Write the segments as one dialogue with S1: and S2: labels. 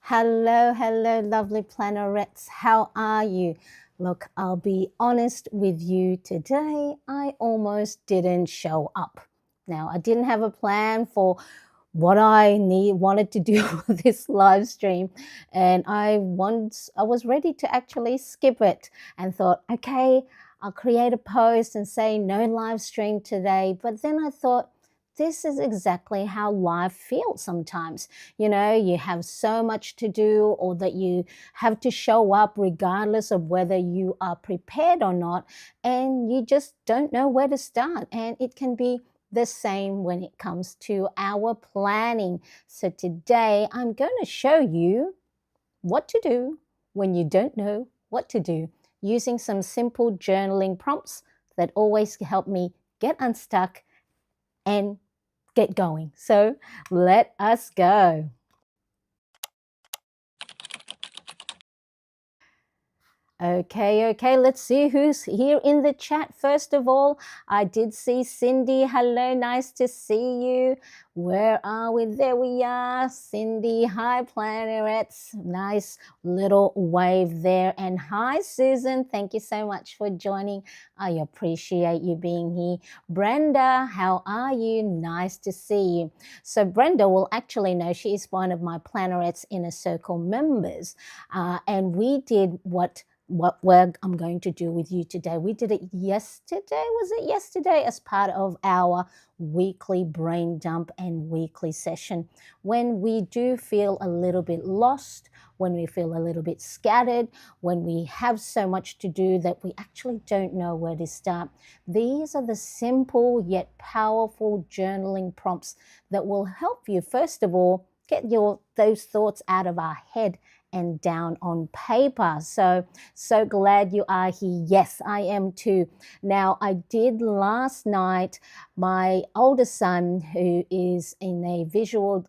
S1: Hello, hello, lovely plannerets. How are you? Look, I'll be honest with you today. I almost didn't show up. Now, I didn't have a plan for what wanted to do with this live stream, and I was ready to actually skip it and thought, okay, I'll create a post and say no live stream today. But then I thought, this is exactly how life feels sometimes. You have so much to do, or that you have to show up regardless of whether you are prepared or not, and you just don't know where to start. And it can be the same when it comes to our planning. So today I'm going to show you what to do when you don't know what to do, using some simple journaling prompts that always help me get unstuck and get going. So let us go. Okay, let's see who's here in the chat. First of all, I did see Cindy. Hello, nice to see you. Where are we? There we are. Cindy, hi, plannerets. Nice little wave there. And hi, Susan. Thank you so much for joining. I appreciate you being here. Brenda, how are you? Nice to see you. So Brenda will actually know she is one of my Plannerets Inner Circle members. And we did what I'm going to do with you today. We did it yesterday. Was it yesterday? As part of our weekly brain dump and weekly session. When we do feel a little bit lost, when we feel a little bit scattered, when we have so much to do that we actually don't know where to start. These are the simple yet powerful journaling prompts that will help you, first of all, get those thoughts out of our head and down on paper. So glad you are here. Yes, I am too. Now, I did last night, my oldest son, who is in a visual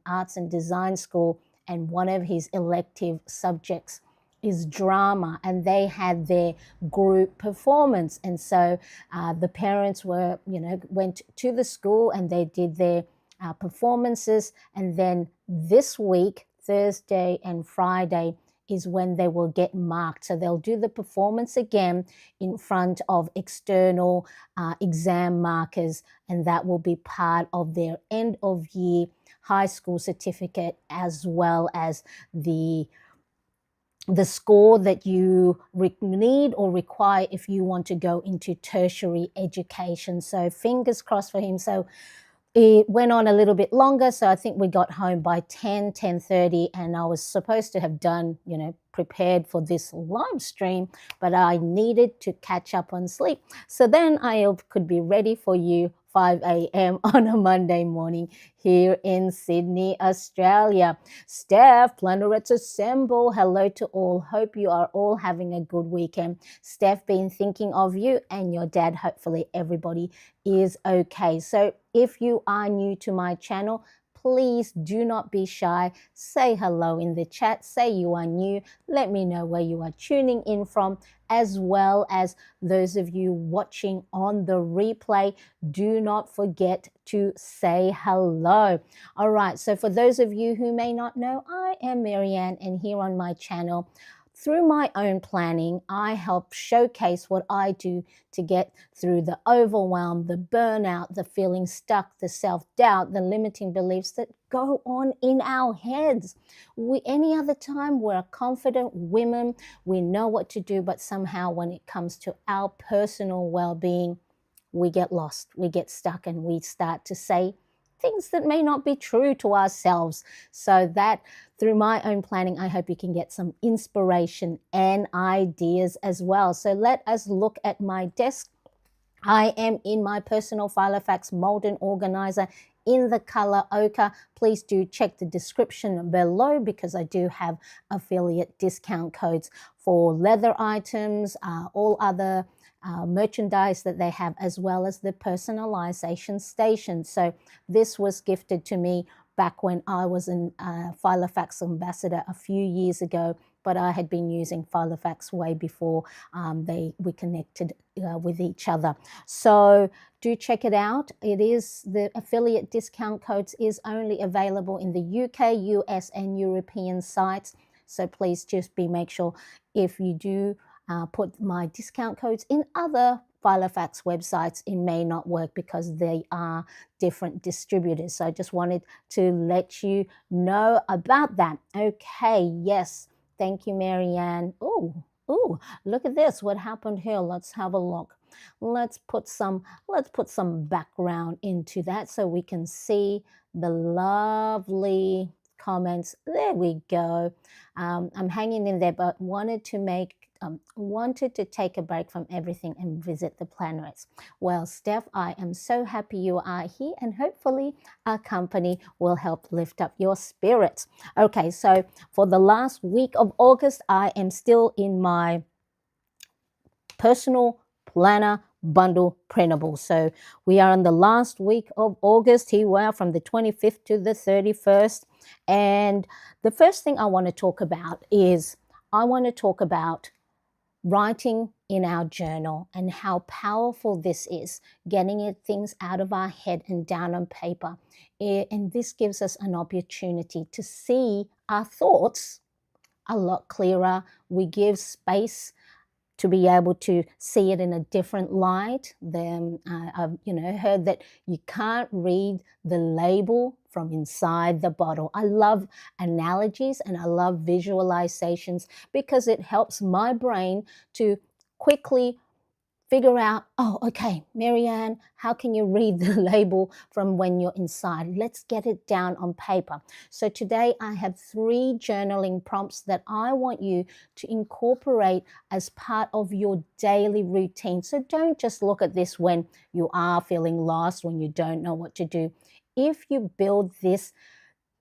S1: arts and design school, and one of his elective subjects is drama, and they had their group performance. And so the parents went to the school and they did their performances. And then this week, Thursday and Friday, is when they will get marked. So they'll do the performance again in front of external exam markers, and that will be part of their end of year high school certificate, as well as the score that you need or require if you want to go into tertiary education. So fingers crossed for him. So it went on a little bit longer, so I think we got home by 10:30, and I was supposed to have done, prepared for this live stream, but I needed to catch up on sleep. So then I could be ready for you 5 a.m. on a Monday morning here in Sydney, Australia. Steph, Plannerets Assemble. Hello to all. Hope you are all having a good weekend. Steph, been thinking of you and your dad. Hopefully everybody is okay. So if you are new to my channel, please do not be shy. Say hello in the chat. Say you are new. Let me know where you are tuning in from, as well as those of you watching on the replay. Do not forget to say hello. All right, so for those of you who may not know, I am Marianne, and here on my channel, through my own planning, I help showcase what I do to get through the overwhelm, the burnout, the feeling stuck, the self-doubt, the limiting beliefs that go on in our heads. Any other time, we're confident women, we know what to do, but somehow when it comes to our personal well-being, we get lost, we get stuck, and we start to say things that may not be true to ourselves. So that through my own planning, I hope you can get some inspiration and ideas as well. So let us look at my desk. I am in my personal Filofax Malden organizer in the color ochre. Please do check the description below, because I do have affiliate discount codes for leather items, all other merchandise that they have, as well as the personalization station. So this was gifted to me back when I was a Filofax ambassador a few years ago but I had been using Filofax way before we connected with each other. So do check it out. It is, the affiliate discount codes is only available in the UK, US, and European sites. So please just make sure if you do put my discount codes in other Filofax websites, it may not work because they are different distributors. So I just wanted to let you know about that. Okay, yes. Thank you, Marianne. Oh, look at this. What happened here? Let's have a look. Let's put some background into that so we can see the lovely comments. There we go. I'm hanging in there, but wanted to take a break from everything and visit the planets. Well, Steph, I am so happy you are here, and hopefully our company will help lift up your spirits. Okay, so for the last week of August, I am still in my personal planner bundle printable. So we are in the last week of August. Here we are from the 25th to the 31st. And the first thing I want to talk about is writing in our journal and how powerful this is, getting things out of our head and down on paper. And this gives us an opportunity to see our thoughts a lot clearer. We give space to be able to see it in a different light. Then I've heard that you can't read the label from inside the bottle. I love analogies and I love visualizations because it helps my brain to quickly figure out, oh, okay, Marianne, how can you read the label from when you're inside? Let's get it down on paper. So today I have 3 journaling prompts that I want you to incorporate as part of your daily routine. So don't just look at this when you are feeling lost, when you don't know what to do. If you build this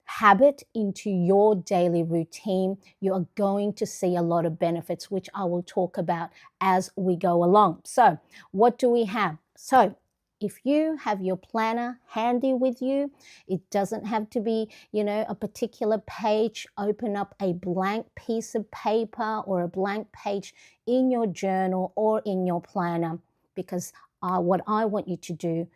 S1: habit into your daily routine, you are going to see a lot of benefits, which I will talk about as we go along. So what do we have? So if you have your planner handy with you, it doesn't have to be, a particular page. Open up a blank piece of paper or a blank page in your journal or in your planner, because what I want you to do,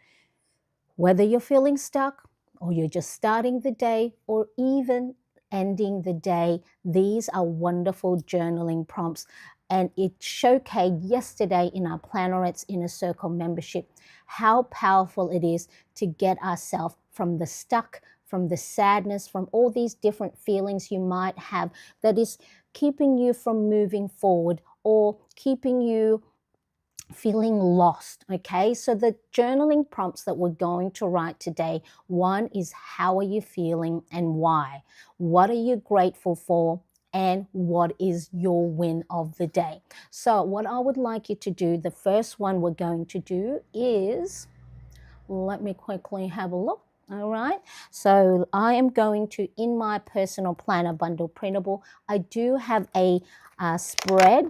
S1: whether you're feeling stuck, or you're just starting the day, or even ending the day, these are wonderful journaling prompts. And it showcased yesterday in our Plannerettes Inner Circle membership how powerful it is to get ourselves from the stuck, from the sadness, from all these different feelings you might have that is keeping you from moving forward or keeping you feeling lost. Okay, so the journaling prompts that we're going to write today, one is, how are you feeling and why? What are you grateful for? And what is your win of the day? So what I would like you to do, the first one we're going to do is, let me quickly have a look. All right, so I am going to, in my personal planner bundle printable, I do have a spread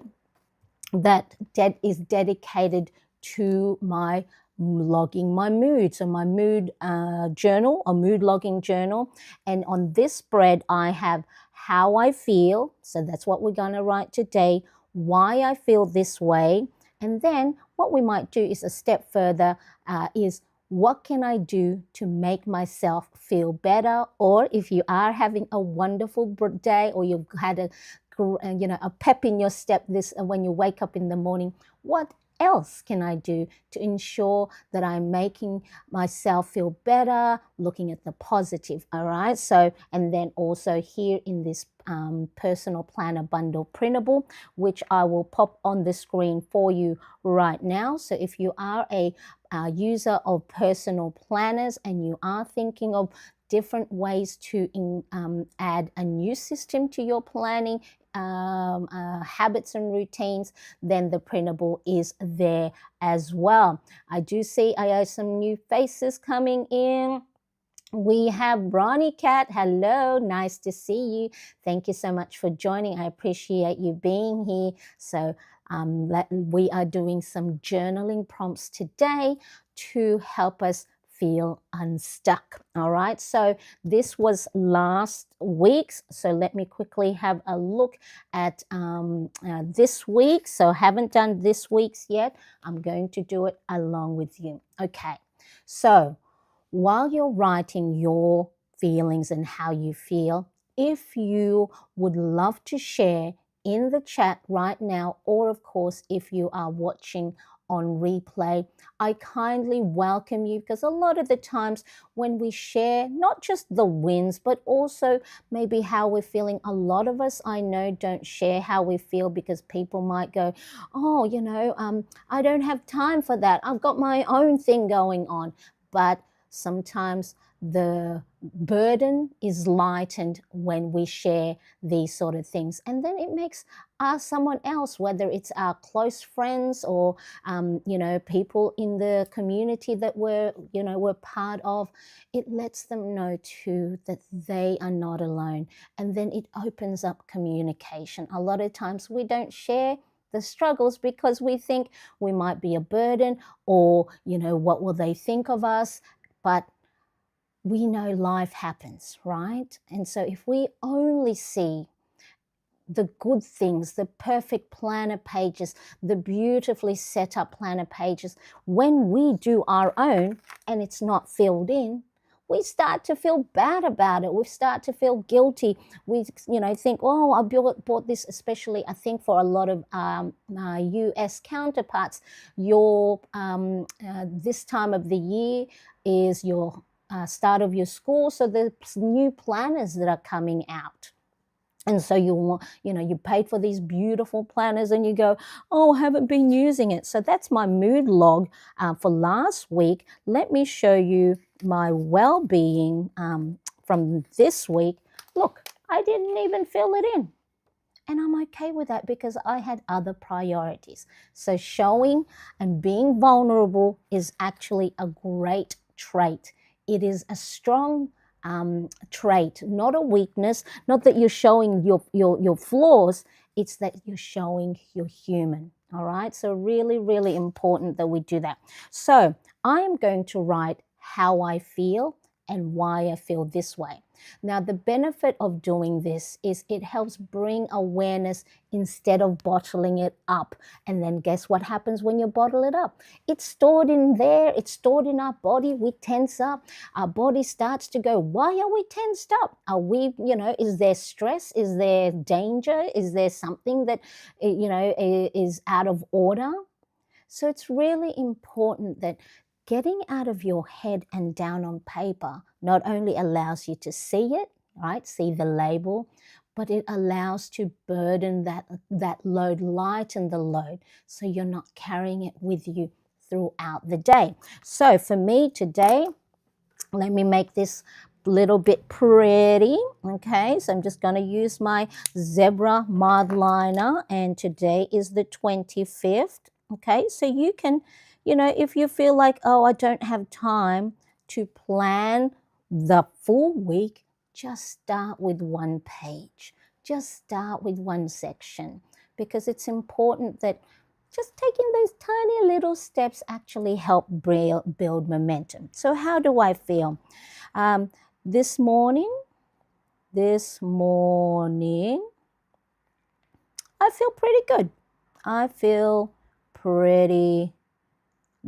S1: that is dedicated to my logging my mood. So my mood journal, a mood logging journal. And on this spread, I have how I feel. So that's what we're going to write today, why I feel this way. And then what we might do is a step further is, what can I do to make myself feel better? Or if you are having a wonderful day, or you've had a pep in your step when you wake up in the morning, what else can I do to ensure that I'm making myself feel better, looking at the positive? All right, so, and then also here in this personal planner bundle printable, which I will pop on the screen for you right now. So if you are a user of personal planners and you are thinking of different ways to add a new system to your planning, habits and routines, then the printable is there as well. I do see I have some new faces coming in. We have Ronnie Cat. Hello, nice to see you. Thank you so much for joining. I appreciate you being here. So we are doing some journaling prompts today to help us feel unstuck. All right, so this was last week's. So let me quickly have a look at this week. So I haven't done this week's yet. I'm going to do it along with you. Okay, so while you're writing your feelings and how you feel, if you would love to share in the chat right now, or of course, if you are watching on replay, I kindly welcome you, because a lot of the times when we share not just the wins, but also maybe how we're feeling, a lot of us I know don't share how we feel because people might go, oh, I don't have time for that. I've got my own thing going on. But sometimes the burden is lightened when we share these sort of things, and then it makes someone else, whether it's our close friends or people in the community that we're part of, it lets them know too that they are not alone, and then it opens up communication. A lot of times we don't share the struggles because we think we might be a burden, or what will they think of us. But we know life happens, right? And so if we only see the good things, the perfect planner pages, the beautifully set up planner pages, when we do our own and it's not filled in, we start to feel bad about it. We start to feel guilty. We, think, oh, I bought this, especially I think for a lot of US counterparts, your this time of the year is your start of your school. So there's new planners that are coming out. And so you paid for these beautiful planners and you go, oh, I haven't been using it. So that's my mood log for last week. Let me show you my well-being from this week. Look, I didn't even fill it in. And I'm okay with that because I had other priorities. So showing and being vulnerable is actually a great trait. It is a strong trait, not a weakness. Not that you're showing your flaws, it's that you're showing you're human. All right, so really, really important that we do that. So I am going to write how I feel and why I feel this way. Now, the benefit of doing this is it helps bring awareness instead of bottling it up. And then guess what happens when you bottle it up? It's stored in there. It's stored in our body. We tense up. Our body starts to go, why are we tensed up? Are we, is there stress? Is there danger? Is there something that, is out of order? So it's really important that getting out of your head and down on paper not only allows you to see it, right, see the label, but it allows to burden that load, lighten the load, so you're not carrying it with you throughout the day. So for me today, let me make this little bit pretty. Okay, so I'm just going to use my zebra mildliner, and today is the 25th. Okay, so you can, if you feel like, oh, I don't have time to plan the full week, just start with one page. Just start with one section, because it's important that just taking those tiny little steps actually help build momentum. So how do I feel? This morning, I feel pretty good. I feel pretty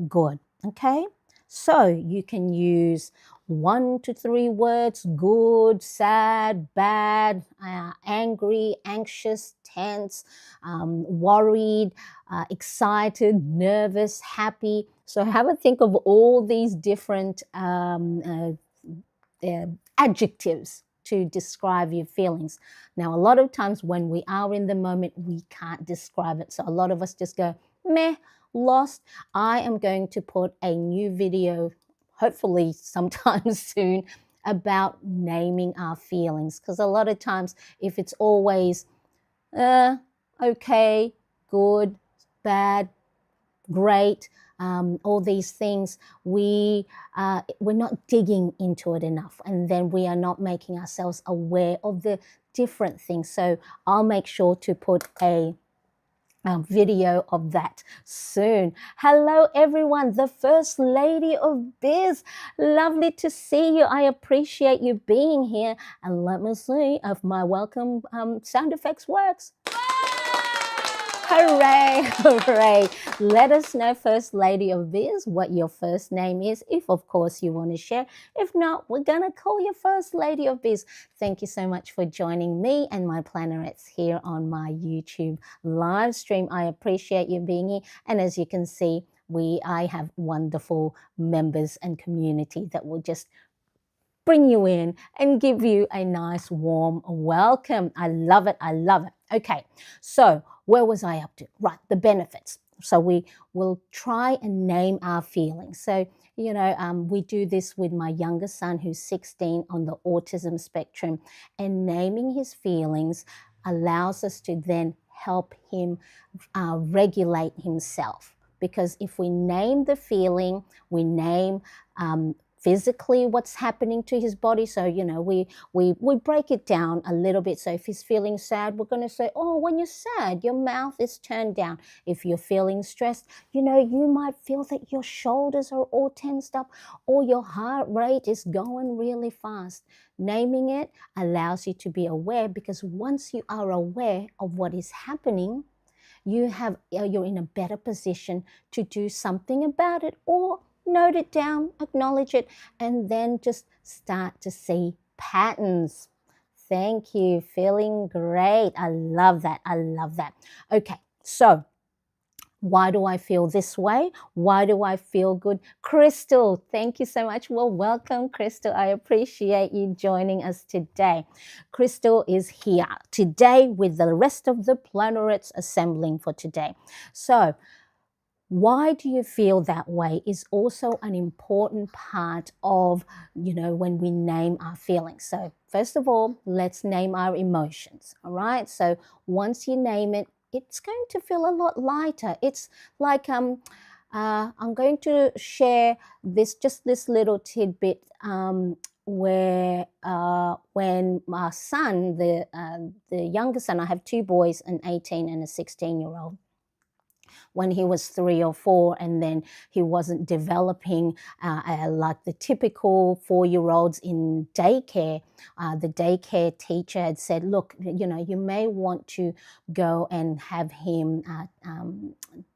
S1: good. Okay, so you can use 1 to 3 words: good, sad, bad, angry, anxious, tense, worried, excited, nervous, happy. So have a think of all these different adjectives to describe your feelings. Now, a lot of times when we are in the moment, we can't describe it. So a lot of us just go, meh, lost. I am going to put a new video, hopefully sometime soon, about naming our feelings. Because a lot of times, if it's always okay, good, bad, great, all these things, we're not digging into it enough, and then we are not making ourselves aware of the different things. So I'll make sure to put a video of that soon. Hello everyone, the First Lady of Biz. Lovely to see you. I appreciate you being here. And let me see if my welcome sound effects works. Hooray, hooray. Let us know, First Lady of Biz, what your first name is, if of course you want to share. If not, we're going to call you First Lady of Biz. Thank you so much for joining me and my plannerettes here on my YouTube live stream. I appreciate you being here. And as you can see, I have wonderful members and community that will just bring you in and give you a nice warm welcome. I love it. I love it. Okay, so where was I up to? Right, the benefits. So we will try and name our feelings. So, we do this with my younger son who's 16 on the autism spectrum, and naming his feelings allows us to then help him regulate himself. Because if we name the feeling, we name physically what's happening to his body. So, we break it down a little bit. So if he's feeling sad, we're going to say, oh, when you're sad, your mouth is turned down. If you're feeling stressed, you might feel that your shoulders are all tensed up or your heart rate is going really fast. Naming it allows you to be aware, because once you are aware of what is happening, you're in a better position to do something about it, or note it down, acknowledge it, and then just start to see patterns. Thank you. Feeling great. I love that. I love that. Okay, so why do I feel this way? Why do I feel good? Crystal, thank you so much. Well, welcome, Crystal. I appreciate you joining us today. Crystal is here today with the rest of the plannerets assembling for today. So, why do you feel that way is also an important part of, when we name our feelings. So first of all, let's name our emotions, all right? So once you name it, it's going to feel a lot lighter. It's like, I'm going to share this little tidbit where when my son, the younger son, I have two boys, an 18 and a 16-year-old, when he was 3 or 4, and then he wasn't developing like the typical 4-year-olds in daycare. The daycare teacher had said, look, you may want to go and have him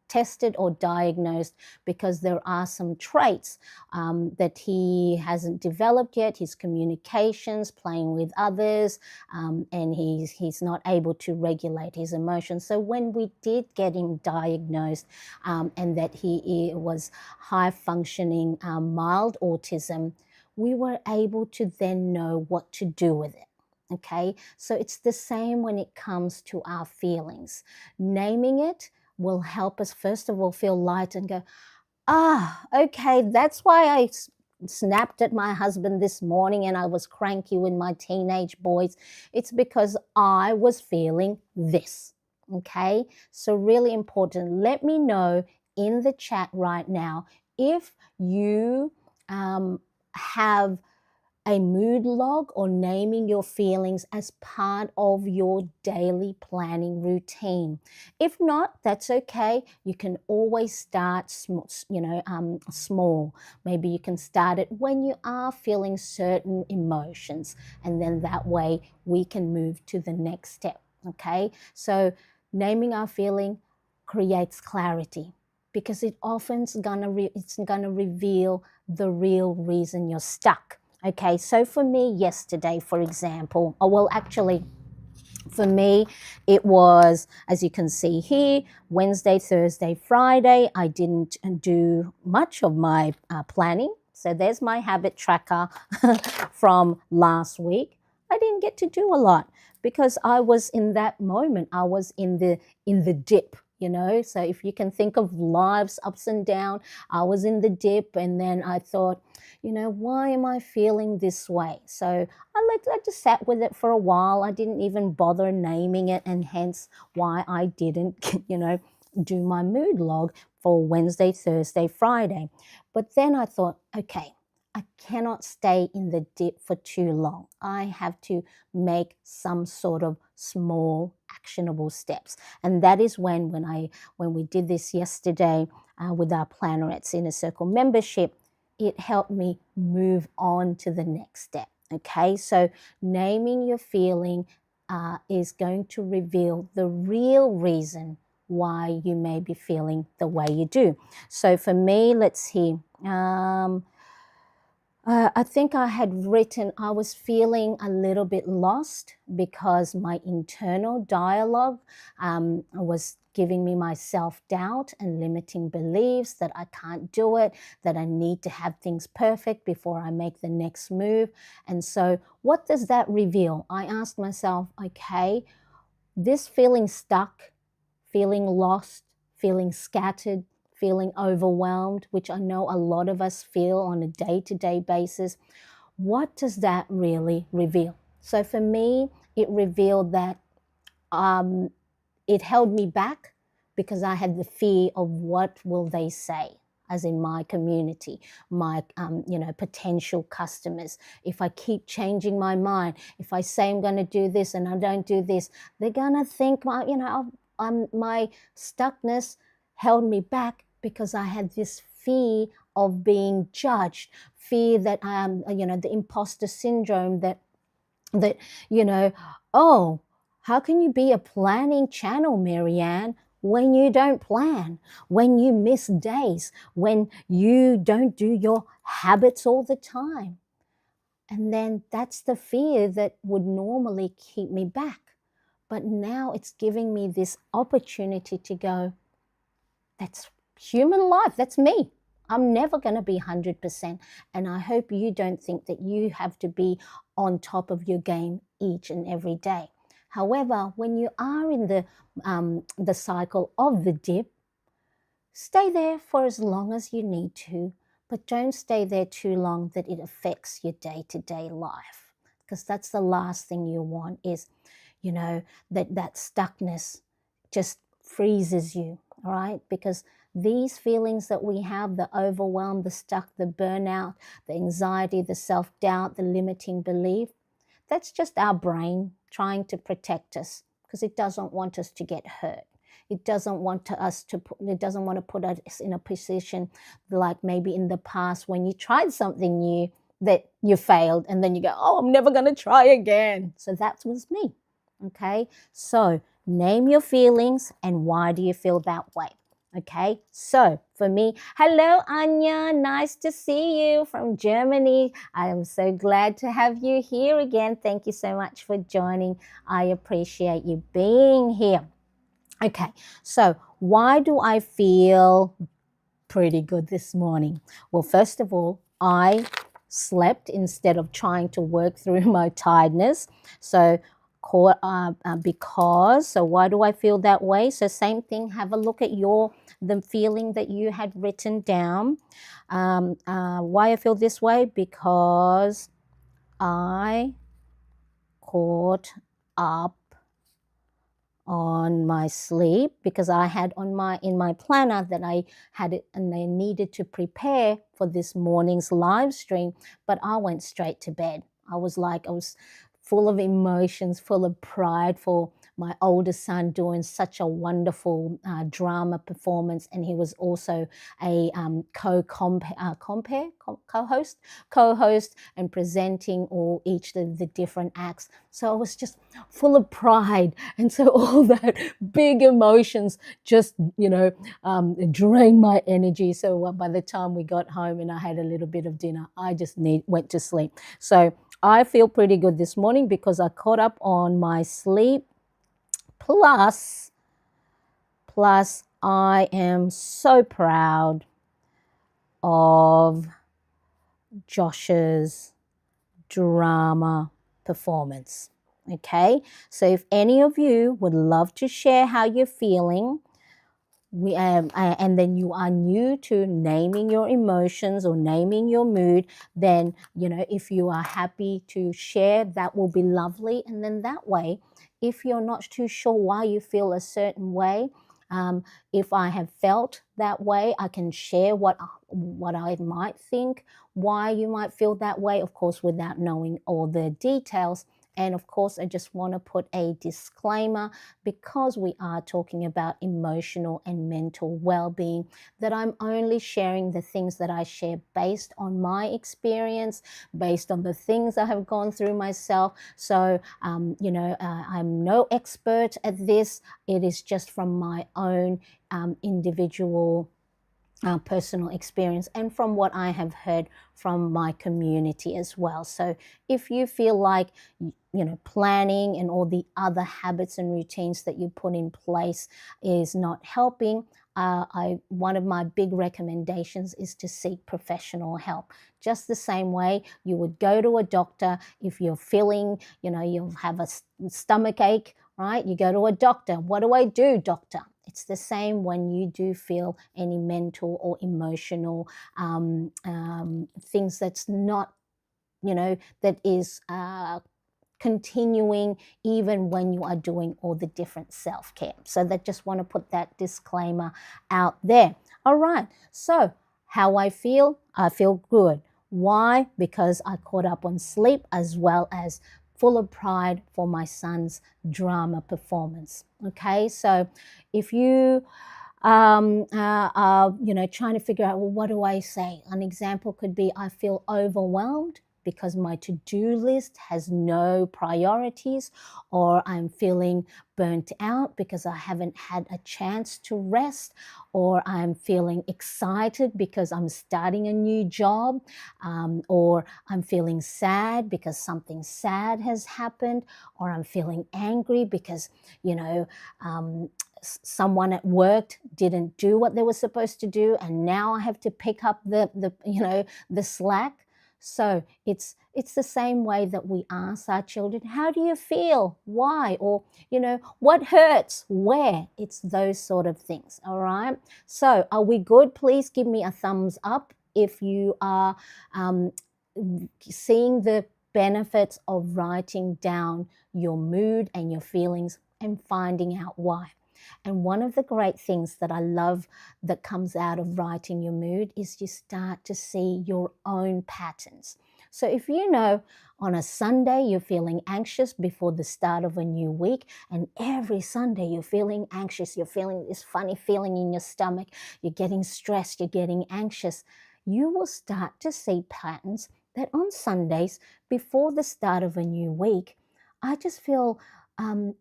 S1: tested or diagnosed, because there are some traits that he hasn't developed yet. His communications, playing with others, and he's not able to regulate his emotions. So when we did get him diagnosed, and that he was high functioning mild autism, we were able to then know what to do with it. Okay, so it's the same when it comes to our feelings. Naming it will help us, first of all, feel light and go, okay, that's why I snapped at my husband this morning and I was cranky with my teenage boys. It's because I was feeling this. Okay, so really important. Let me know in the chat right now if you have a mood log or naming your feelings as part of your daily planning routine. If not, that's okay. You can always start small. Maybe you can start it when you are feeling certain emotions, and then that way we can move to the next step. Okay, so naming our feeling creates clarity, because it often's gonna reveal the real reason you're stuck. Okay, so for me yesterday, for example, for me, it was, as you can see here, Wednesday, Thursday, Friday. I didn't do much of my planning. So there's my habit tracker from last week. I didn't get to do a lot because I was in that moment. I was in the dip. So if you can think of life's ups and downs, I was in the dip, and then I thought, why am I feeling this way? So I just sat with it for a while. I didn't even bother naming it, and hence why I didn't, do my mood log for Wednesday, Thursday, Friday. But then I thought, okay, I cannot stay in the dip for too long. I have to make some sort of small actionable steps. And that is when we did this yesterday with our Plannerets Inner Circle membership, it helped me move on to the next step. Okay, so naming your feeling is going to reveal the real reason why you may be feeling the way you do. So for me, let's see. I think I had written, I was feeling a little bit lost because my internal dialogue was giving me my self-doubt and limiting beliefs that I can't do it, that I need to have things perfect before I make the next move. And so what does that reveal? I asked myself, okay, this feeling stuck, feeling lost, feeling scattered, feeling overwhelmed, which I know a lot of us feel on a day-to-day basis. What does that really reveal? So for me, it revealed that it held me back because I had the fear of what will they say, as in my community, my potential customers. If I keep changing my mind, if I say I'm going to do this and I don't do this, they're going to think my stuckness held me back because I had this fear of being judged, fear that the imposter syndrome that oh, how can you be a planning channel, Marianne, when you don't plan, when you miss days, when you don't do your habits all the time? And then that's the fear that would normally keep me back. But now it's giving me this opportunity to go, that's human life, that's me. I'm never going to be 100%. And I hope you don't think that you have to be on top of your game each and every day. However, when you are in the cycle of the dip, stay there for as long as you need to, but don't stay there too long that it affects your day-to-day life. Because that's the last thing you want is, that stuckness just freezes you, all right? Because these feelings that we have, the overwhelm, the stuck, the burnout, the anxiety, the self-doubt, the limiting belief, that's just our brain trying to protect us because it doesn't want us to get hurt. It doesn't want to put us in a position like maybe in the past when you tried something new that you failed and then you go, oh, I'm never going to try again. So that was me. Okay, so name your feelings and why do you feel that way? Okay, so for me, hello, Anya. Nice to see you from Germany. I am so glad to have you here again. Thank you so much for joining. I appreciate you being here. Okay, so why do I feel pretty good this morning? Well, first of all, I slept instead of trying to work through my tiredness. So why do I feel that way? So same thing, have a look at the feeling that you had written down. Why I feel this way? Because I caught up on my sleep, because I had in my planner that I had it and I needed to prepare for this morning's live stream, but I went straight to bed. I was full of emotions, full of pride for my older son doing such a wonderful drama performance, and he was also a co-host and presenting each of the different acts. So I was just full of pride, and so all that big emotions just drained my energy. So by the time we got home and I had a little bit of dinner, I just went to sleep. So I feel pretty good this morning because I caught up on my sleep. Plus, I am so proud of Josh's drama performance. Okay, so if any of you would love to share how you're feeling, and then you are new to naming your emotions or naming your mood, then if you are happy to share, that will be lovely. And then that way, if you're not too sure why you feel a certain way, If I have felt that way, I can share what I might think, why you might feel that way, of course, without knowing all the details. And of course, I just want to put a disclaimer, because we are talking about emotional and mental well-being, that I'm only sharing the things that I share based on my experience, based on the things I have gone through myself. So, I'm no expert at this. It is just from my own individual personal experience, and from what I have heard from my community as well. So if you feel like, planning and all the other habits and routines that you put in place is not helping, one of my big recommendations is to seek professional help. Just the same way you would go to a doctor if you're feeling, you'll have a stomach ache, right? You go to a doctor. What do I do, doctor? It's the same when you do feel any mental or emotional things that's not, that is continuing even when you are doing all the different self-care. So that, just want to put that disclaimer out there. All right. So how I feel good. Why? Because I caught up on sleep, as well as full of pride for my son's drama performance. Okay, so if you trying to figure out, well, what do I say? An example could be, I feel overwhelmed because my to-do list has no priorities, or I'm feeling burnt out because I haven't had a chance to rest, or I'm feeling excited because I'm starting a new job, or I'm feeling sad because something sad has happened, or I'm feeling angry because, someone at work didn't do what they were supposed to do, and now I have to pick up the slack. So it's the same way that we ask our children, how do you feel? Why? Or, what hurts? Where? It's those sort of things. All right. So are we good? Please give me a thumbs up if you are seeing the benefits of writing down your mood and your feelings and finding out why. And one of the great things that I love that comes out of writing your mood is you start to see your own patterns. So if on a Sunday you're feeling anxious before the start of a new week, and every Sunday you're feeling anxious, you're feeling this funny feeling in your stomach, you're getting stressed, you're getting anxious, you will start to see patterns that on Sundays before the start of a new week, I just feel, I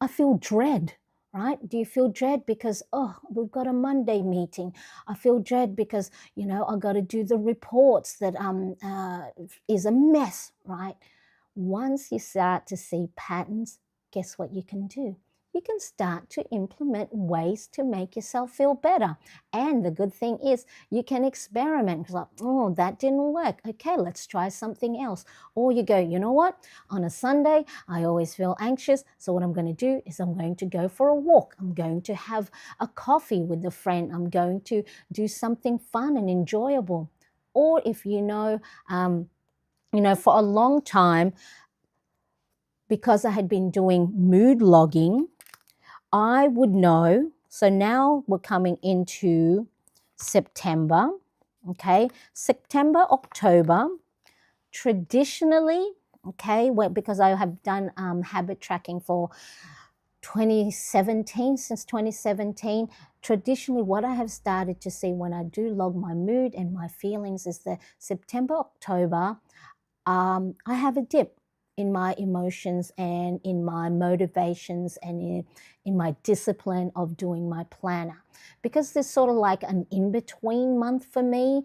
S1: feel dread. Right? Do you feel dread because, we've got a Monday meeting? I feel dread because, I've got to do the reports that is a mess, right? Once you start to see patterns, guess what you can do? You can start to implement ways to make yourself feel better. And the good thing is you can experiment. Like, that didn't work. Okay, let's try something else. Or you go, you know what? On a Sunday, I always feel anxious. So what I'm going to do is I'm going to go for a walk. I'm going to have a coffee with a friend. I'm going to do something fun and enjoyable. Or if for a long time, because I had been doing mood logging, I would know. So now we're coming into September, okay? September, October, traditionally, okay, because I have done habit tracking for 2017, since 2017, traditionally what I have started to see when I do log my mood and my feelings is that September, October, I have a dip in my emotions and in my motivations and in my discipline of doing my planner, because there's sort of like an in-between month for me.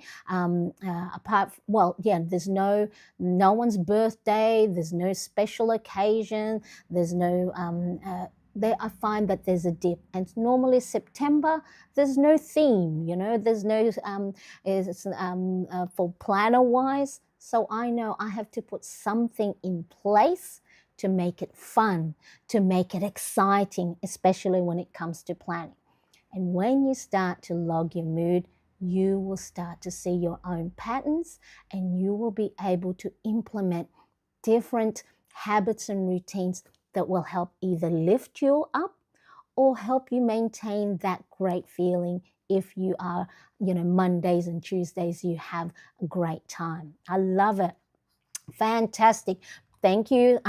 S1: There's no one's birthday, there's no special occasion, there's no I find that there's a dip, and normally September there's no theme, there's no for planner wise. So I know I have to put something in place to make it fun, to make it exciting, especially when it comes to planning. And when you start to log your mood, you will start to see your own patterns, and you will be able to implement different habits and routines that will help either lift you up or help you maintain that great feeling if you are, Mondays and Tuesdays, you have a great time. I love it. Fantastic. Thank you,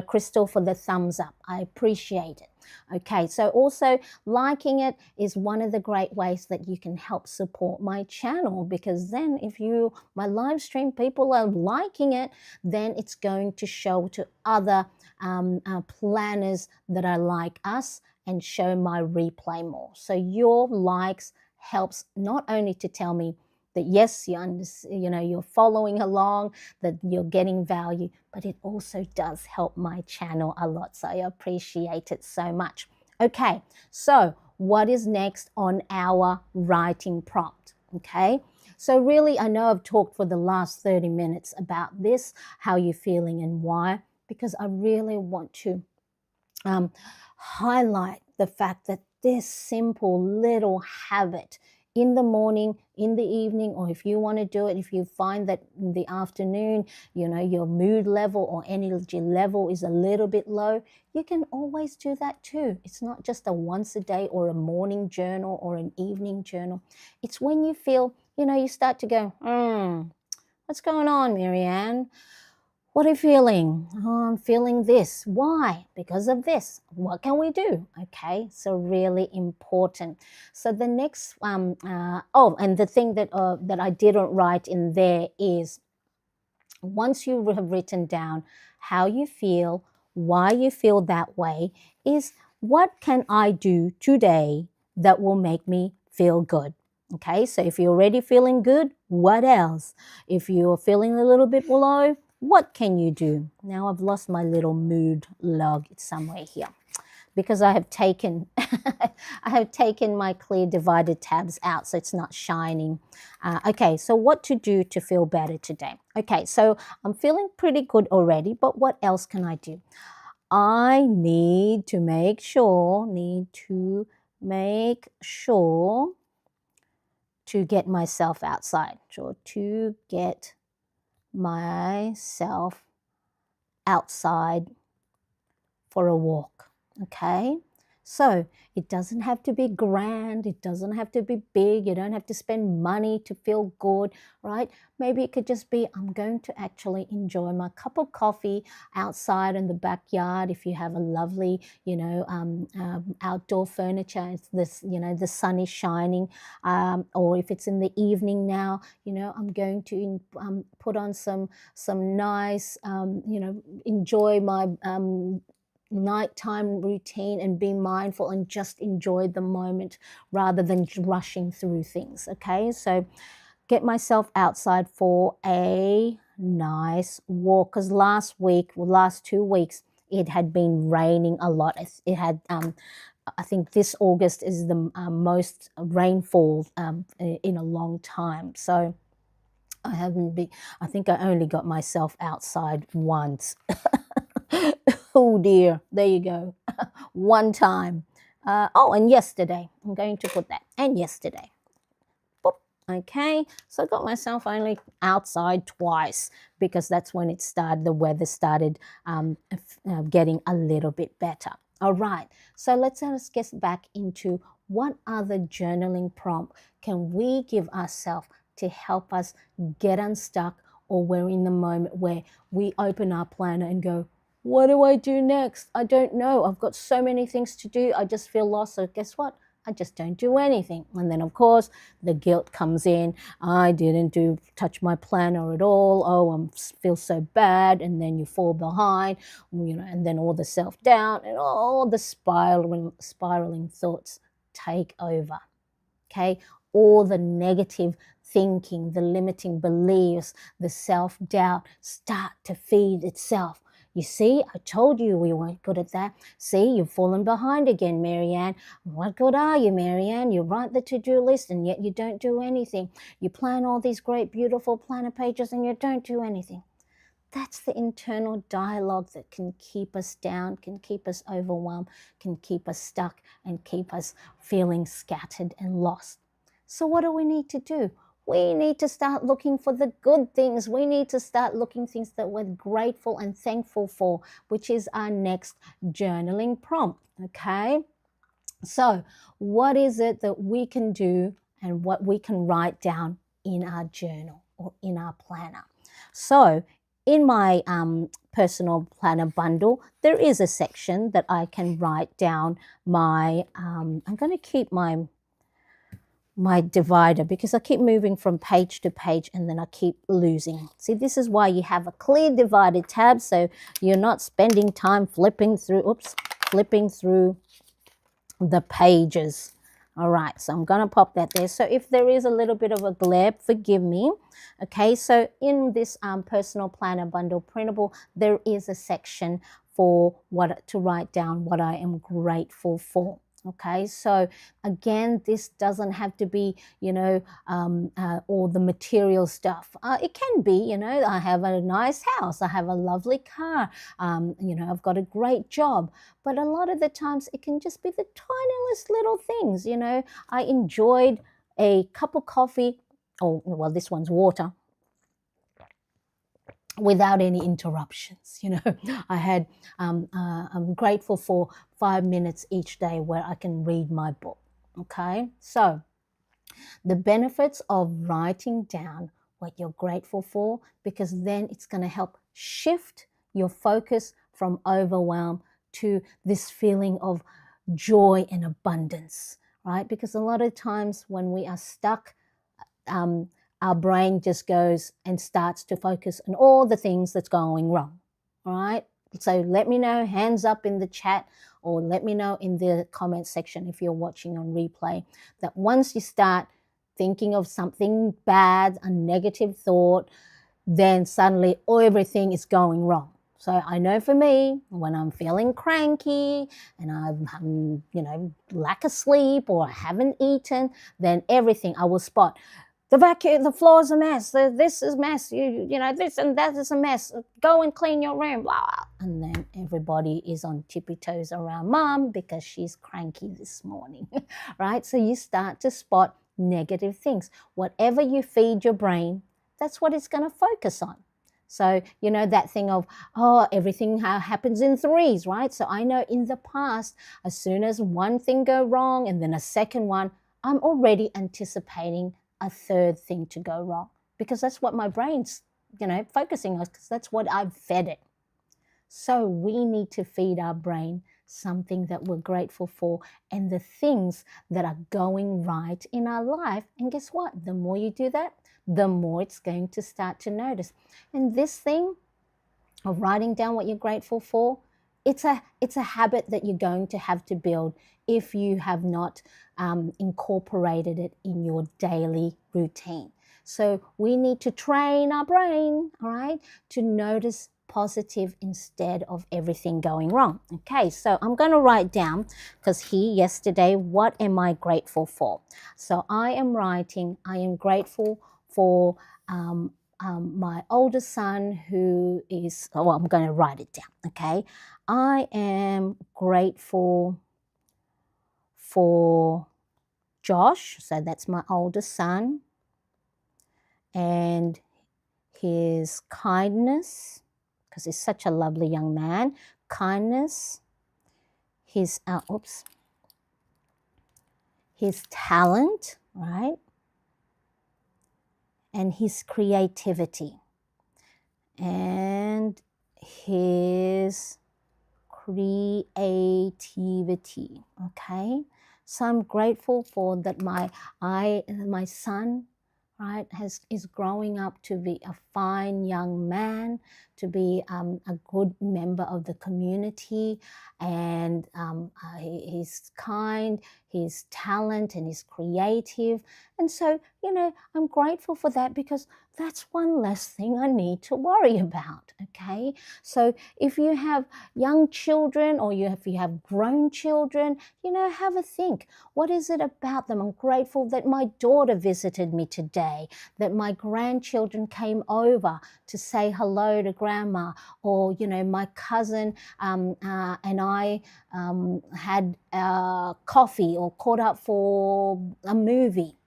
S1: Crystal, for the thumbs up. I appreciate it. Okay, so also liking it is one of the great ways that you can help support my channel, because then if my live stream people are liking it, then it's going to show to other planners that are like us and show my replay more. So your likes helps not only to tell me that yes, you're following along, that you're getting value, but it also does help my channel a lot. So I appreciate it so much. Okay, so what is next on our writing prompt? Okay, so really, I know I've talked for the last 30 minutes about this, how you're feeling and why, because I really want to highlight the fact that this simple little habit in the morning, in the evening, or if you want to do it, if you find that in the afternoon, your mood level or energy level is a little bit low, you can always do that too. It's not just a once a day or a morning journal or an evening journal. It's when you feel, you start to go, what's going on, Marianne? What are you feeling? Oh, I'm feeling this. Why? Because of this. What can we do? Okay, so really important. So the next, and the thing that I didn't write in there is, once you have written down how you feel, why you feel that way, is what can I do today that will make me feel good? Okay, so if you're already feeling good, what else? If you're feeling a little bit low, what can you do? Now I've lost my little mood log. It's somewhere here because I have taken my clear divided tabs out, so it's not shining. Okay, so what to do to feel better today? Okay, so I'm feeling pretty good already, but what else can I do? I need to make sure to get myself outside. So to get myself outside for a walk. Okay, so it doesn't have to be grand, it doesn't have to be big, you don't have to spend money to feel good, right? Maybe it could just be, I'm going to actually enjoy my cup of coffee outside in the backyard. If you have a lovely, outdoor furniture, it's this, the sun is shining, or if it's in the evening now, I'm going to put on some nice, enjoy my nighttime routine and be mindful and just enjoy the moment rather than rushing through things. Okay, so get myself outside for a nice walk, because last 2 weeks it had been raining a lot. It had I think this August is the most rainfall in a long time. So I think I only got myself outside once. Oh dear, there you go. One time. And yesterday. I'm going to put that. And yesterday. Boop. Okay, so I got myself only outside twice because that's when the weather started getting a little bit better. All right, so let's get back into what other journaling prompt can we give ourselves to help us get unstuck, or we're in the moment where we open our planner and go, what do I do next? I don't know. I've got so many things to do. I just feel lost. So guess what? I just don't do anything. And then, of course, the guilt comes in. I didn't touch my planner at all. Oh, I feel so bad. And then you fall behind, and then all the self-doubt and all the spiraling thoughts take over. Okay? All the negative thinking, the limiting beliefs, the self-doubt start to feed itself. You see, I told you we weren't good at that. See, you've fallen behind again, Marianne. What good are you, Marianne? You write the to-do list and yet you don't do anything. You plan all these great, beautiful planner pages and you don't do anything. That's the internal dialogue that can keep us down, can keep us overwhelmed, can keep us stuck, and keep us feeling scattered and lost. So what do we need to do? We need to start looking for the good things. We need to start looking things that we're grateful and thankful for, which is our next journaling prompt, okay? So what is it that we can do and what we can write down in our journal or in our planner? So in my personal planner bundle, there is a section that I can write down my, I'm going to keep my divider because I keep moving from page to page and then I keep losing. See, this is why you have a clear divided tab, so you're not spending time flipping through the pages. All right, so I'm going to pop that there. So if there is a little bit of a glare, forgive me. Okay, so in this personal planner bundle printable, there is a section for what to write down what I am grateful for. Okay, so again, this doesn't have to be, all the material stuff. It can be, I have a nice house, I have a lovely car, I've got a great job. But a lot of the times it can just be the tiniest little things, I enjoyed a cup of coffee, well, this one's water, without any interruptions. I'm grateful for 5 minutes each day where I can read my book. Okay, so the benefits of writing down what you're grateful for, because then it's going to help shift your focus from overwhelm to this feeling of joy and abundance, right? Because a lot of times when we are stuck, our brain just goes and starts to focus on all the things that's going wrong, all right? So let me know, hands up in the chat, or let me know in the comment section if you're watching on replay, that once you start thinking of something bad, a negative thought, then suddenly everything is going wrong. So I know for me, when I'm feeling cranky and I'm lack of sleep or I haven't eaten, then everything I will spot. The vacuum, the floor's a mess. This is a mess. This and that is a mess. Go and clean your room. Blah, blah. And then everybody is on tippy toes around mom because she's cranky this morning, right? So you start to spot negative things. Whatever you feed your brain, that's what it's going to focus on. So, that thing of, everything happens in threes, right? So I know in the past, as soon as one thing go wrong and then a second one, I'm already anticipating a third thing to go wrong, because that's what my brain's, focusing on, because that's what I've fed it. So we need to feed our brain something that we're grateful for and the things that are going right in our life. And guess what? The more you do that, the more it's going to start to notice. And this thing of writing down what you're grateful for, it's a habit that you're going to have to build if you have not incorporated it in your daily routine. So we need to train our brain, all right, to notice positive instead of everything going wrong. Okay, so I'm going to write down, because yesterday, what am I grateful for? So I am writing, I am grateful for my oldest son, who is, I'm going to write it down, okay? I am grateful for Josh, so that's my oldest son, and his kindness, because he's such a lovely young man, kindness, his talent, right, and his creativity, and his creativity, okay? So I'm grateful for that my son, right, is growing up to be a fine young man, to be a good member of the community, and he's kind, he's talent, and he's creative. And so, I'm grateful for that, because that's one less thing I need to worry about, okay? So if you have young children, or if you have grown children, have a think. What is it about them? I'm grateful that my daughter visited me today, that my grandchildren came over to say hello to grandma, or, my cousin and I had coffee or caught up for a movie.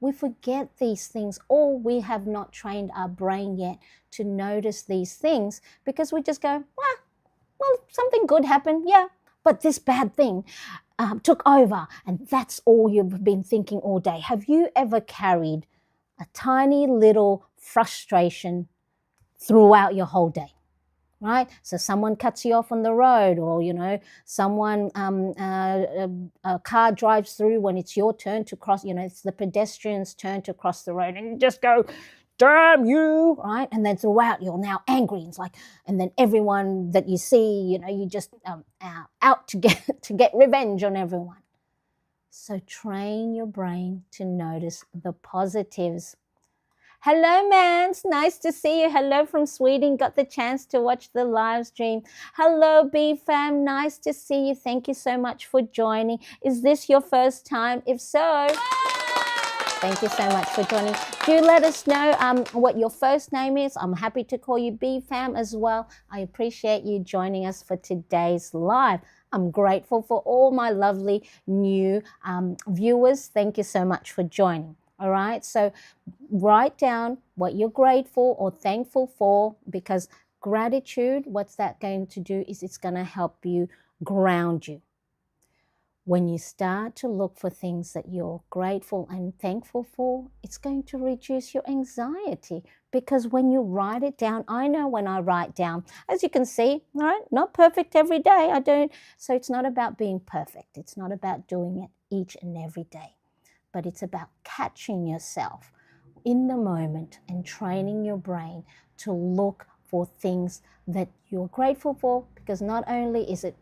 S1: We forget these things, or we have not trained our brain yet to notice these things, because we just go, well, something good happened. Yeah, but this bad thing took over, and that's all you've been thinking all day. Have you ever carried a tiny little frustration throughout your whole day? Right? So someone cuts you off on the road, or, you know, someone, a car drives through when it's your turn to cross, you know, it's the pedestrian's turn to cross the road, and you just go, damn you, right? And then throughout you're now angry. It's like, and then everyone that you see, you know, you just out to get revenge on everyone. So train your brain to notice the positives. Hello, Mans. Nice to see you. Hello from Sweden. Got the chance to watch the live stream. Hello, B-Fam. Nice to see you. Thank you so much for joining. Is this your first time? If so, thank you so much for joining. Do let us know what your first name is. I'm happy to call you B-Fam as well. I appreciate you joining us for today's live. I'm grateful for all my lovely new viewers. Thank you so much for joining. All right, so write down what you're grateful or thankful for, because gratitude, what's that going to do is it's going to help you ground you. When you start to look for things that you're grateful and thankful for, it's going to reduce your anxiety, because when you write it down, I know when I write down, as you can see, all right, not perfect every day, I don't, so it's not about being perfect. It's not about doing it each and every day. But it's about catching yourself in the moment and training your brain to look for things that you're grateful for, because not only is it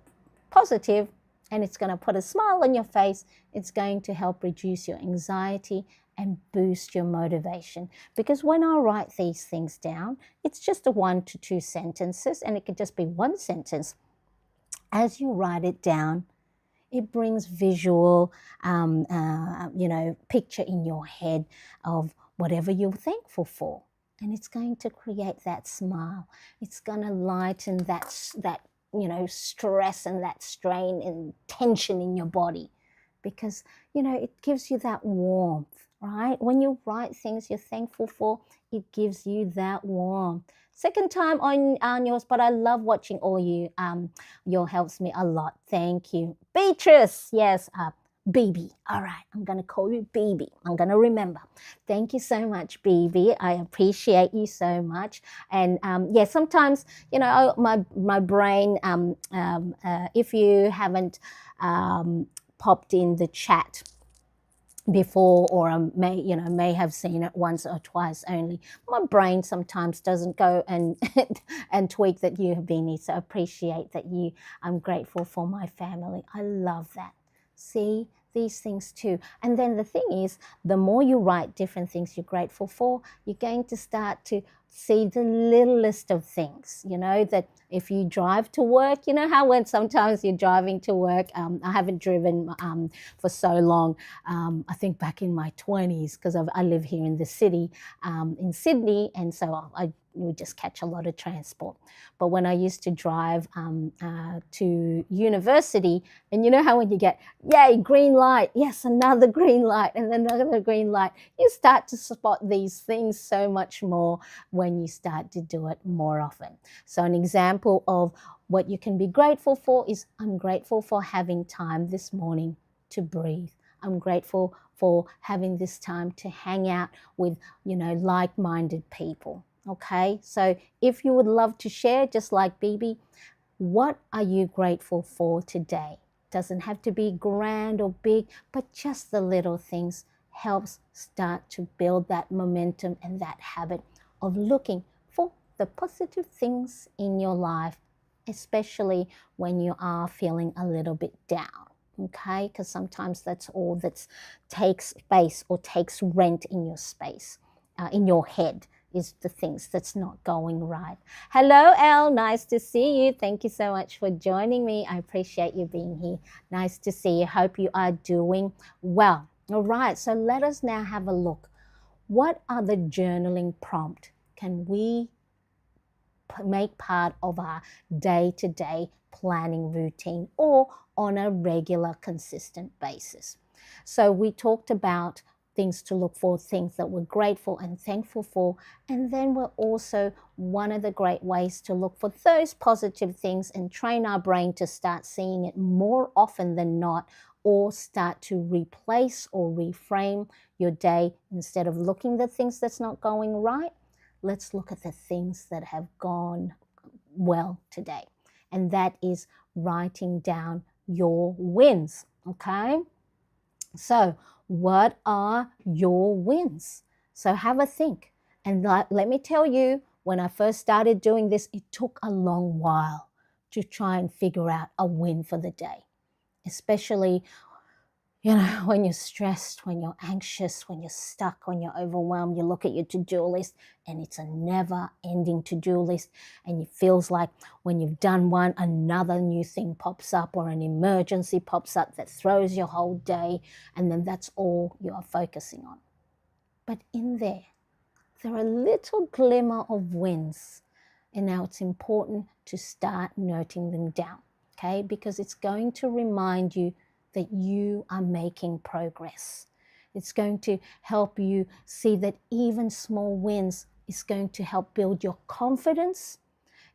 S1: positive and it's going to put a smile on your face, it's going to help reduce your anxiety and boost your motivation. Because when I write these things down, it's just 1 to 2 sentences, and it could just be 1 sentence. As you write it down, it brings visual, you know, picture in your head of whatever you're thankful for. And it's going to create that smile. It's going to lighten that, you know, stress and that strain and tension in your body. Because, you know, it gives you that warmth, right? When you write things you're thankful for, it gives you that warmth. Second time on yours, but I love watching all you. Your helps me a lot. Thank you. Beatrice, yes, BB. All right, I'm going to call you BB. I'm going to remember. Thank you so much, BB. I appreciate you so much. And yeah, sometimes, you know, my brain, if you haven't popped in the chat before, or may have seen it once or twice only, my brain sometimes doesn't go and and tweak that you have been here. So appreciate that you. I'm grateful for my family. I love that. See, these things too. And then the thing is, the more you write different things you're grateful for, you're going to start to see the littlest of things, you know, that if you drive to work, you know how when sometimes you're driving to work, I haven't driven for so long, I think back in my 20s, because I live here in the city, in Sydney, and so I would just catch a lot of transport. But when I used to drive to university, and you know how when you get, yay, green light, yes, another green light, and then another green light, you start to spot these things so much more when you start to do it more often. So an example of what you can be grateful for is, I'm grateful for having time this morning to breathe. I'm grateful for having this time to hang out with, you know, like-minded people. Okay, so if you would love to share, just like BB, what are you grateful for today? Doesn't have to be grand or big, but just the little things helps start to build that momentum and that habit of looking for the positive things in your life, especially when you are feeling a little bit down. Okay, because sometimes that's all that takes space or takes rent in your space, in your head, is the things that's not going right. Hello, Elle. Nice to see you. Thank you so much for joining me. I appreciate you being here. Nice to see you. Hope you are doing well. All right, so let us now have a look. What are the journaling prompt can we make part of our day-to-day planning routine, or on a regular, consistent basis? So we talked about things to look for, things that we're grateful and thankful for. And then we're also one of the great ways to look for those positive things and train our brain to start seeing it more often than not, or start to replace or reframe your day. Instead of looking at the things that's not going right, let's look at the things that have gone well today. And that is writing down your wins, okay? So what are your wins? So have a think. And let me tell you, when I first started doing this, it took a long while to try and figure out a win for the day, especially when you're stressed, when you're anxious, when you're stuck, when you're overwhelmed. You look at your to-do list and it's a never-ending to-do list, and it feels like when you've done one, another new thing pops up or an emergency pops up that throws your whole day, and then that's all you are focusing on. But in there are a little glimmer of wins, and now it's important to start noting them down, okay? Because it's going to remind you that you are making progress. It's going to help you see that even small wins is going to help build your confidence,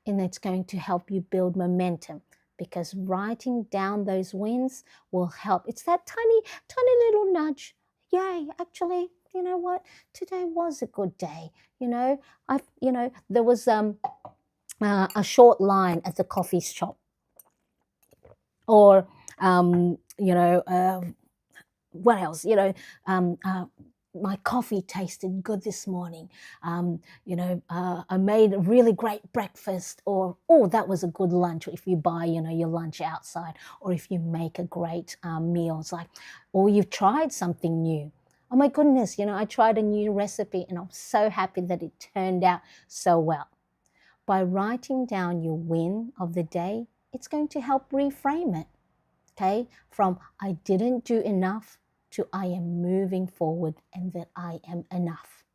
S1: and it's going to help you build momentum, because writing down those wins will help. It's that tiny, tiny little nudge. Yay, actually, you know what? Today was a good day. There was a short line at the coffee shop, or what else? My coffee tasted good this morning. I made a really great breakfast, or, oh, that was a good lunch. If you buy, your lunch outside, or if you make a great meal, it's like, or you've tried something new. Oh my goodness, I tried a new recipe and I'm so happy that it turned out so well. By writing down your win of the day, it's going to help reframe it. Okay, from I didn't do enough to I am moving forward and that I am enough.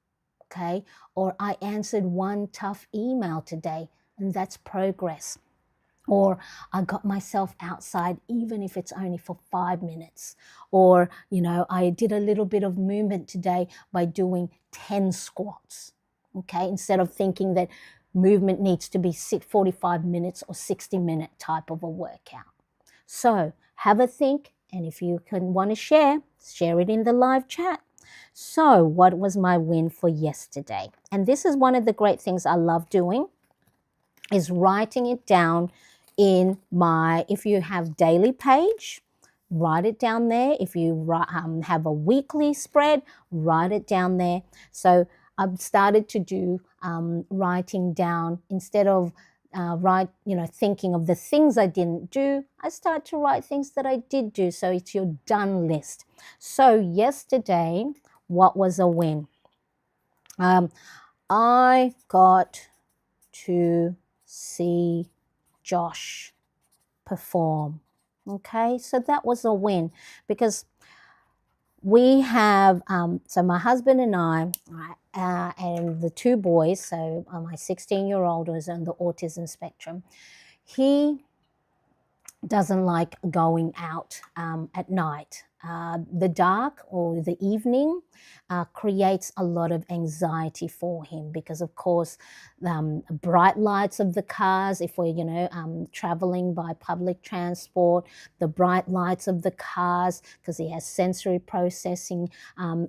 S1: Okay, or I answered one tough email today and that's progress. Or I got myself outside, even if it's only for 5 minutes. Or, I did a little bit of movement today by doing 10 squats. Okay, instead of thinking that movement needs to be 45 minutes or 60-minute type of a workout. So have a think, and if you want to share it in the live chat. So what was my win for yesterday? And this is one of the great things I love doing, is writing it down in if you have daily page, write it down there. If you have a weekly spread, write it down there. So I've started to do writing down instead of thinking of the things I didn't do. I start to write things that I did do. So it's your done list. So yesterday, what was a win? I got to see Josh perform. Okay, so that was a win, because we have, so my husband and I, and the two boys, so my 16-year-old was on the autism spectrum. He doesn't like going out at night. The dark or the evening creates a lot of anxiety for him, because of course bright lights of the cars, if we're traveling by public transport, the bright lights of the cars, because he has sensory processing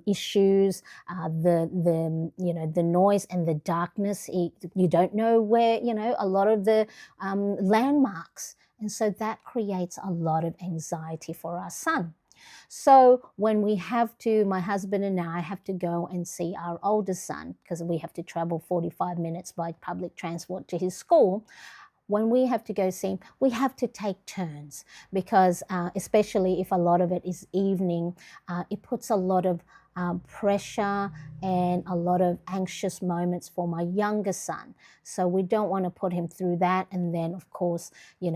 S1: issues, the noise and the darkness, you don't know where a lot of the landmarks. And so that creates a lot of anxiety for our son. So when we my husband and I have to go and see our older son, because we have to travel 45 minutes by public transport to his school, when we have to go see him, we have to take turns, because especially if a lot of it is evening, it puts a lot of pressure and a lot of anxious moments for my younger son. So we don't want to put him through that. And then, of course, he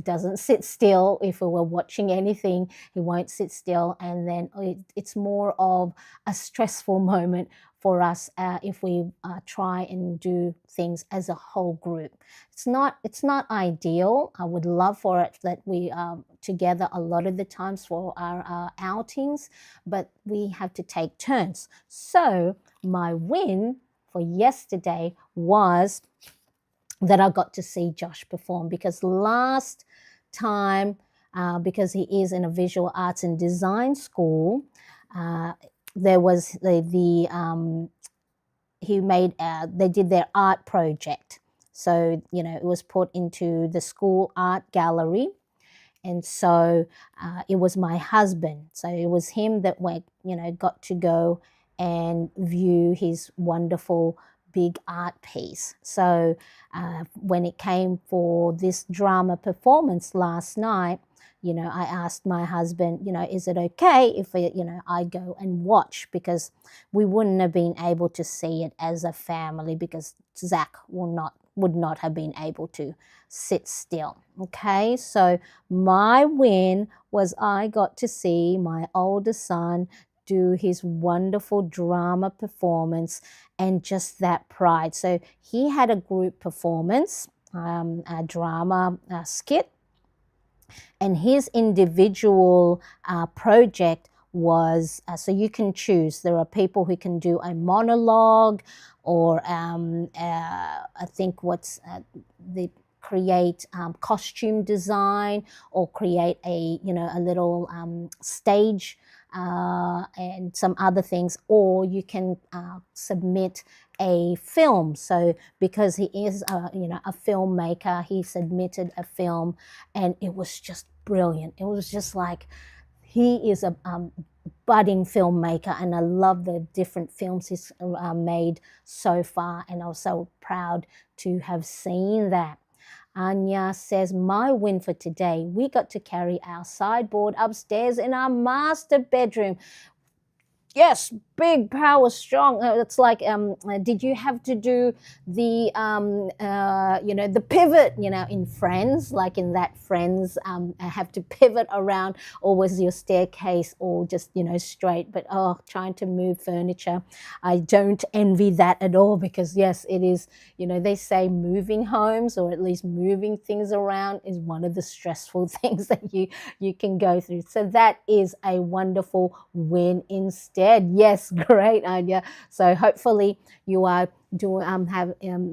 S1: doesn't sit still. If we were watching anything, he won't sit still. And then it's more of a stressful moment for us if we try and do things as a whole group. It's not ideal. I would love for it that we are together a lot of the times for our outings, but we have to take turns. So my win for yesterday was that I got to see Josh perform, because last time, because he is in a visual arts and design school, there was they did their art project. So, it was put into the school art gallery. And so it was my husband. So it was him that got to go and view his wonderful big art piece. So when it came for this drama performance last night, I asked my husband, is it okay if I go and watch, because we wouldn't have been able to see it as a family, because Zach would not have been able to sit still. Okay, so my win was I got to see my older son do his wonderful drama performance, and just that pride. So he had a group performance, a drama skit, and his individual project was, so you can choose. There are people who can do a monologue, or I think the create costume design, or create a little stage and some other things, or you can submit a film. So because he is a filmmaker, he submitted a film, and it was just brilliant. It was just like, he is a budding filmmaker, and I love the different films he's made so far, and I was so proud to have seen that. Anya says, my win for today, we got to carry our sideboard upstairs in our master bedroom. Yes, big, power, strong. It's like, did you have to do the, the pivot, in Friends, like in that Friends, have to pivot around, or was your staircase all just, straight? But, trying to move furniture, I don't envy that at all, because yes, it is, they say moving homes, or at least moving things around, is one of the stressful things that you can go through. So that is a wonderful win instead. Yes, great idea. So hopefully you are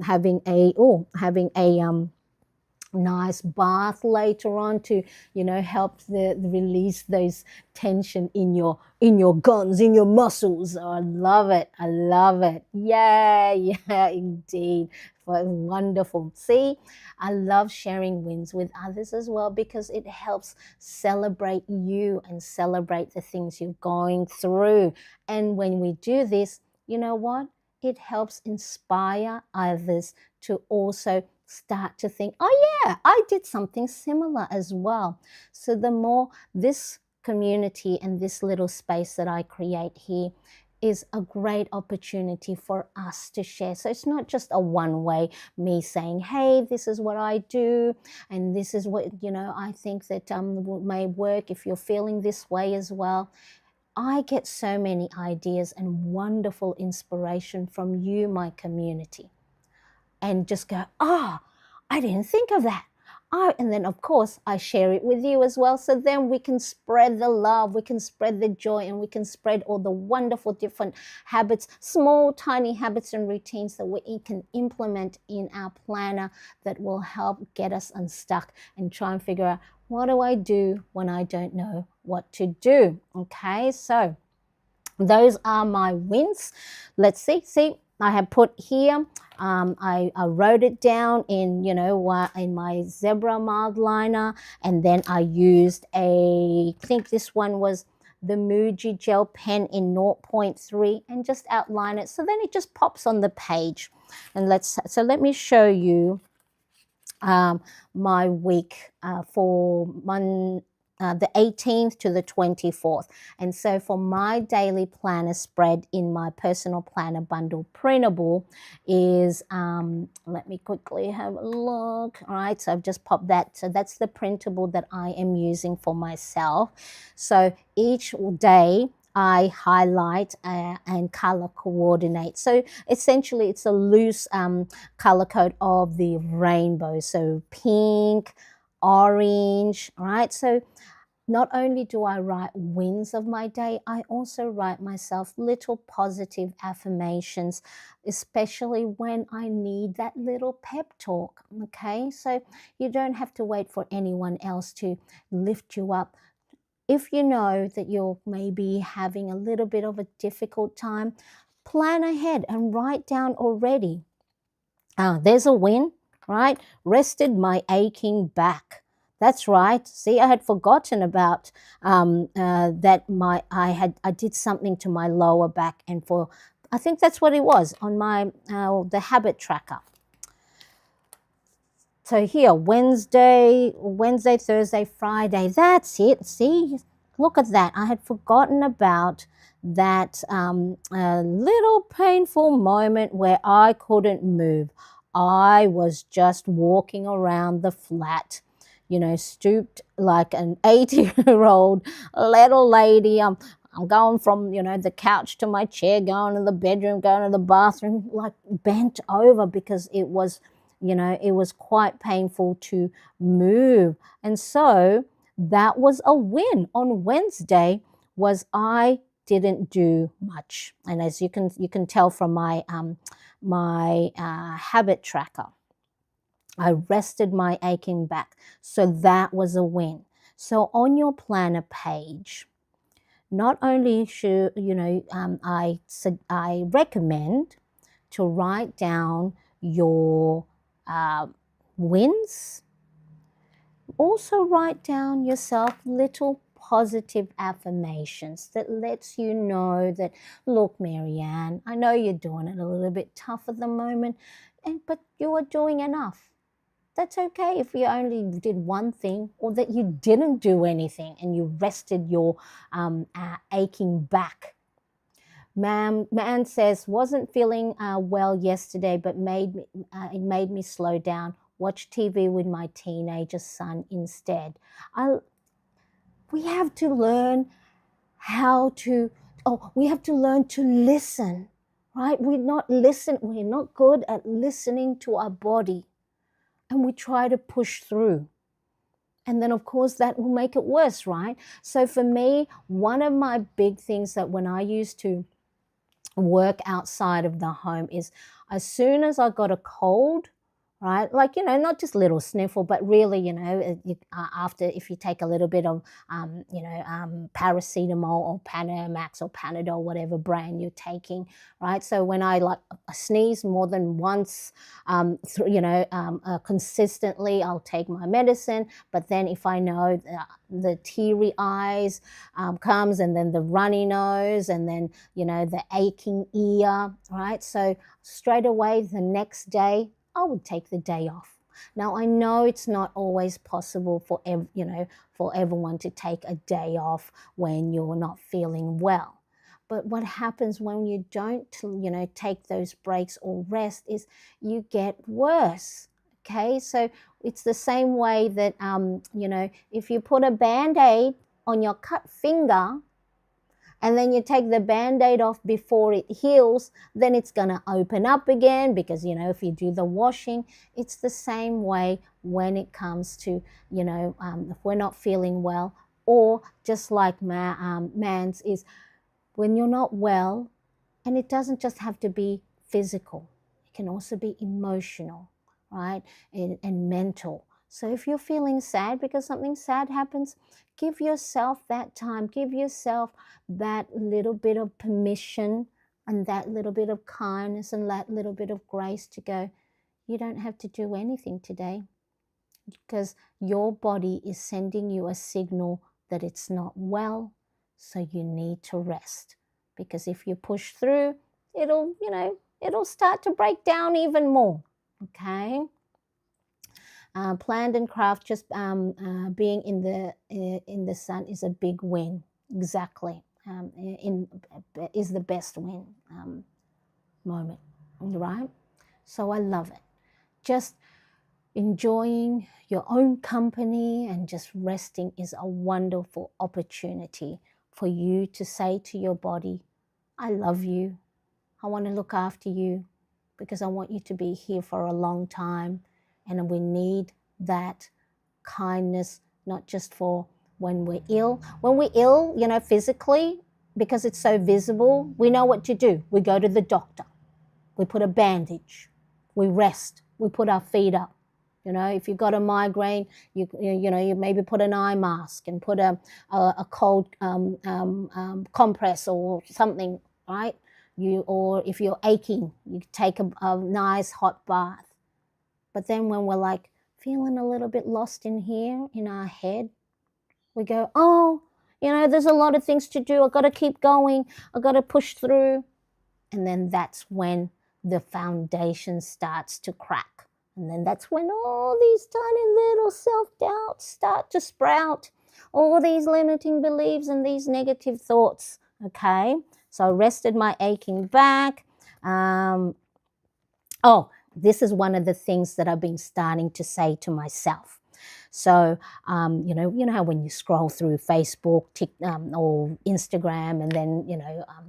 S1: having a nice bath later on to help the release those tension in your guns, in your muscles. I love it. Yeah, indeed. Wonderful. See, I love sharing wins with others as well, because it helps celebrate you and celebrate the things you're going through. And when we do this, you know what? It helps inspire others to also start to think, oh yeah, I did something similar as well. So the more this community and this little space that I create here is a great opportunity for us to share. So it's not just a one way, me saying, hey, this is what I do, and this is what, I think that may work if you're feeling this way as well. I get so many ideas and wonderful inspiration from you, my community, and just go, I didn't think of that. And then, of course, I share it with you as well. So then we can spread the love, we can spread the joy, and we can spread all the wonderful different habits, small, tiny habits and routines that we can implement in our planner that will help get us unstuck and try and figure out, what do I do when I don't know what to do? Okay, so those are my wins. Let's see, I have put here, I wrote it down in, in my zebra mild liner, and then I used I think this one was the Muji gel pen in 0.3, and just outline it. So then it just pops on the page. And let me show you my week for the 18th to the 24th. And so for my daily planner spread in my personal planner bundle printable is, let me quickly have a look. All right, so I've just popped that. So that's the printable that I am using for myself. So each day I highlight and color coordinate. So essentially it's a loose color code of the rainbow. So pink, orange, right? So not only do I write wins of my day, I also write myself little positive affirmations, especially when I need that little pep talk. Okay, so you don't have to wait for anyone else to lift you up. If you know that you're maybe having a little bit of a difficult time, plan ahead and write down already. There's a win, right? Rested my aching back. That's right. See, I had forgotten about that. I did something to my lower back, and I think that's what it was on my the habit tracker. So here, Wednesday, Thursday, Friday. That's it. See, look at that. I had forgotten about that little painful moment where I couldn't move. I was just walking around the flat, stooped like an 80-year-old little lady. I'm going from, the couch to my chair, going to the bedroom, going to the bathroom, like bent over because it was quite painful to move. And so that was a win on Wednesday. Was I didn't do much, and as you can tell from my habit tracker, I rested my aching back. So that was a win. So on your planner page, not only should I recommend to write down your wins. Also write down yourself little positive affirmations that lets you know that, look, Marianne, I know you're doing it a little bit tough at the moment, but you are doing enough. That's okay if you only did one thing, or that you didn't do anything and you rested your aching back. Man says, wasn't feeling well yesterday, but it made me slow down. Watch TV with my teenager son instead. We have to learn we have to learn to listen, right? We're not good at listening to our body, and we try to push through. And then, of course, that will make it worse, right? So for me, one of my big things that when I used to work outside of the home is, as soon as I got a cold, right, like, not just little sniffle, but really, after, if you take a little bit of paracetamol or Panamax or Panadol, whatever brand you're taking, right? So when I sneeze more than once consistently, I'll take my medicine. But then if I know the teary eyes comes, and then the runny nose, and then the aching ear, right? So straight away the next day I would take the day off. Now I know it's not always possible for everyone to take a day off when you're not feeling well. But what happens when you don't take those breaks or rest is you get worse. Okay, so it's the same way that if you put a Band-Aid on your cut finger, and then you take the Band-Aid off before it heals, then it's going to open up again, because if you do the washing. It's the same way when it comes to if we're not feeling well, or just like Mans is, when you're not well. And it doesn't just have to be physical, it can also be emotional, right? And mental. So if you're feeling sad because something sad happens, give yourself that time, give yourself that little bit of permission, and that little bit of kindness, and that little bit of grace to go, you don't have to do anything today, because your body is sending you a signal that it's not well, so you need to rest. Because if you push through, it'll start to break down even more. Okay. Planned and craft, just being in the sun is a big win. Exactly. Is the best win moment, right? So I love it. Just enjoying your own company and just resting is a wonderful opportunity for you to say to your body, I love you. I want to look after you because I want you to be here for a long time. And we need that kindness, not just for when we're ill. When we're ill, physically, because it's so visible, we know what to do. We go to the doctor. We put a bandage. We rest. We put our feet up. If you've got a migraine, you maybe put an eye mask and put a cold compress or something, right? Or if you're aching, you take a nice hot bath. But then when we're like feeling a little bit lost in here in our head, we go, oh, there's a lot of things to do. I've got to keep going. I've got to push through. And then that's when the foundation starts to crack. And then that's when all these tiny little self-doubts start to sprout, all these limiting beliefs and these negative thoughts, okay? So I rested my aching back. This is one of the things that I've been starting to say to myself. So, you know how when you scroll through Facebook, or Instagram, and then,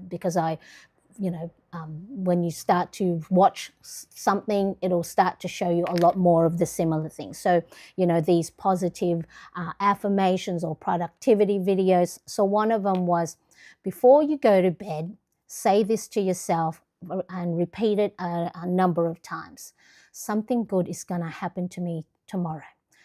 S1: because when you start to watch something, it'll start to show you a lot more of the similar things. So, these positive affirmations or productivity videos. So one of them was, before you go to bed, say this to yourself and repeat it a number of times. Something good is going to happen to me tomorrow.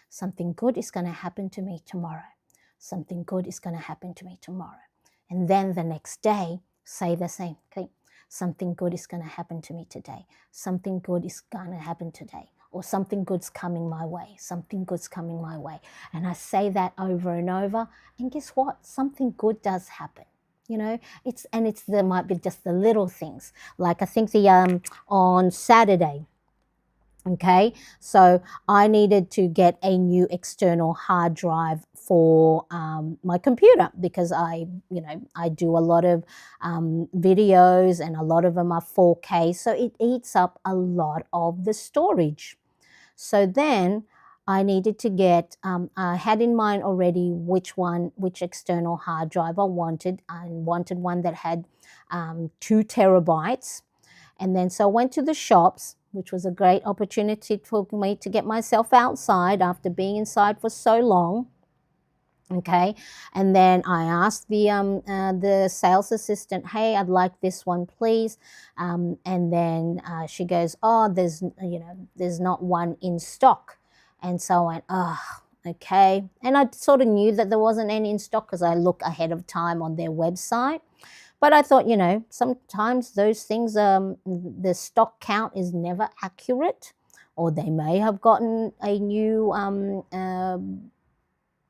S1: Something good is going to happen to me tomorrow. Something good is going to happen to me tomorrow. And then the next day, say the same thing. Something good is going to happen to me today. Something good is going to happen today. Or something good's coming my way. Something good's coming my way. And I say that over and over. And guess what? Something good does happen. There might be just the little things. Like I think on Saturday, okay, so I needed to get a new external hard drive for my computer because I do a lot of videos and a lot of them are 4K, so it eats up a lot of the storage. So then I needed to get, I had in mind already which external hard drive I wanted. I wanted one that had 2 terabytes. And then so I went to the shops, which was a great opportunity for me to get myself outside after being inside for so long. Okay, and then I asked the sales assistant, hey, I'd like this one, please. And then she goes, oh, there's not one in stock. And so I went, oh, okay. And I sort of knew that there wasn't any in stock because I look ahead of time on their website. But I thought, sometimes those things, the stock count is never accurate, or they may have gotten a new,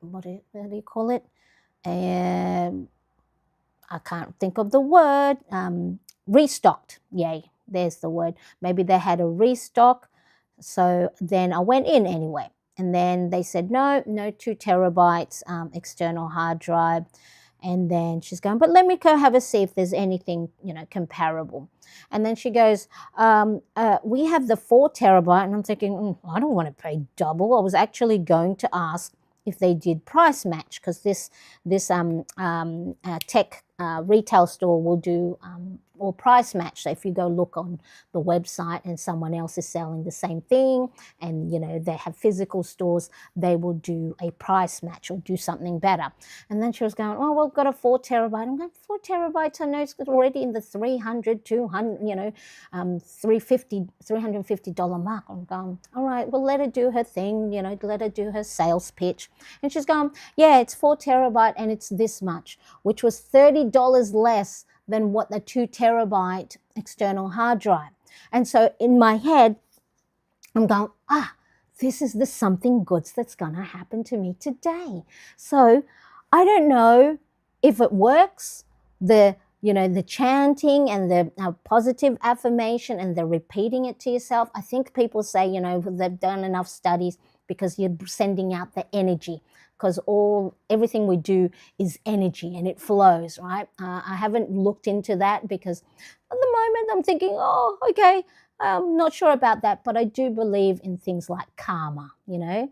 S1: what do you call it? I can't think of the word. Restocked. Yay, there's the word. Maybe they had a restock. So then I went in anyway. And then they said, no 2 terabytes external hard drive. And then she's going, but let me go have a see if there's anything, comparable. And then she goes, we have the 4 terabyte. And I'm thinking, I don't want to pay double. I was actually going to ask if they did price match, because this tech retail store will do or price match. So if you go look on the website and someone else is selling the same thing and they have physical stores, they will do a price match or do something better. And then she was going, oh, well, we've got a 4 terabyte. I'm going, 4 terabytes, I know it's already in the $300, $200, $350 mark. I'm going, all right, well, let her do her thing, let her do her sales pitch. And she's going, yeah, it's 4 terabyte and it's this much, which was $30 less than what the 2 terabyte external hard drive. And so in my head, I'm going, this is the something good that's going to happen to me today. So I don't know if it works, the chanting and the positive affirmation and the repeating it to yourself. I think people say, they've done enough studies because you're sending out the energy, because everything we do is energy and it flows, right? I haven't looked into that because at the moment I'm thinking, oh, okay, I'm not sure about that, but I do believe in things like karma, you know.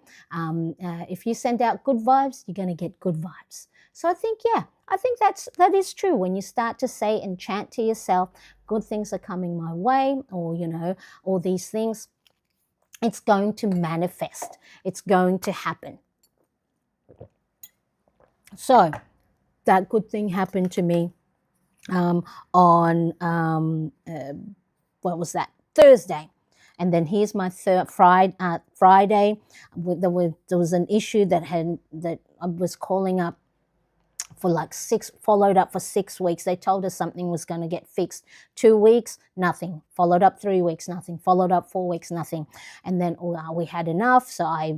S1: If you send out good vibes, you're going to get good vibes. So I think, yeah, I think that is true. When you start to say and chant to yourself, good things are coming my way, or, you know, all these things, it's going to manifest. It's going to happen. So that good thing happened to me on what was that, Thursday. And then here's my Friday. There was an issue that I was calling up for like followed up for 6 weeks. They told us something was going to get fixed. 2 weeks, nothing. Followed up 3 weeks, nothing. Followed up 4 weeks, nothing. And then we had enough. So I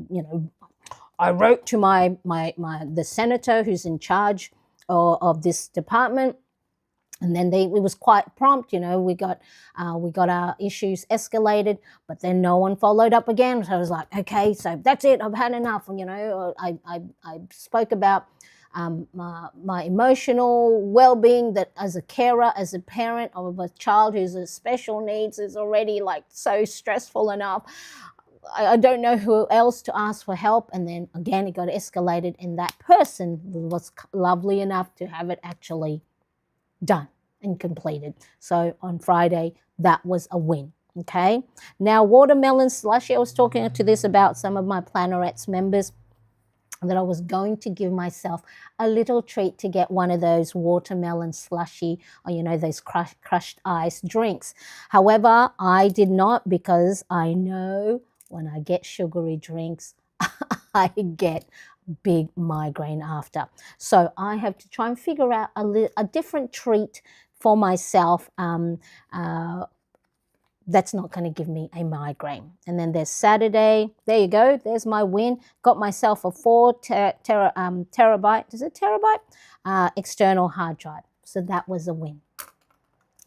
S1: wrote to the senator who's in charge of this department. And then it was quite prompt, you know. We got our issues escalated, but then no one followed up again. So I was like, okay, so that's it. I've had enough. And, you know, I spoke about my emotional well-being, that as a carer, as a parent of a child who's a special needs, is already like so stressful enough. I don't know who else to ask for help. And then again, it got escalated, and that person was lovely enough to have it actually done and completed. So on Friday, that was a win. Okay. Now, watermelon slushy. I was talking to this about some of my Plannerets members, that I was going to give myself a little treat to get one of those watermelon slushy, or, you know, those crushed ice drinks. However, I did not, because I know when I get sugary drinks, I get big migraine after. So I have to try and figure out a different treat for myself that's not going to give me a migraine. And then there's Saturday. There you go. There's my win. Got myself a 4 terabyte, is it terabyte? External hard drive. So that was a win.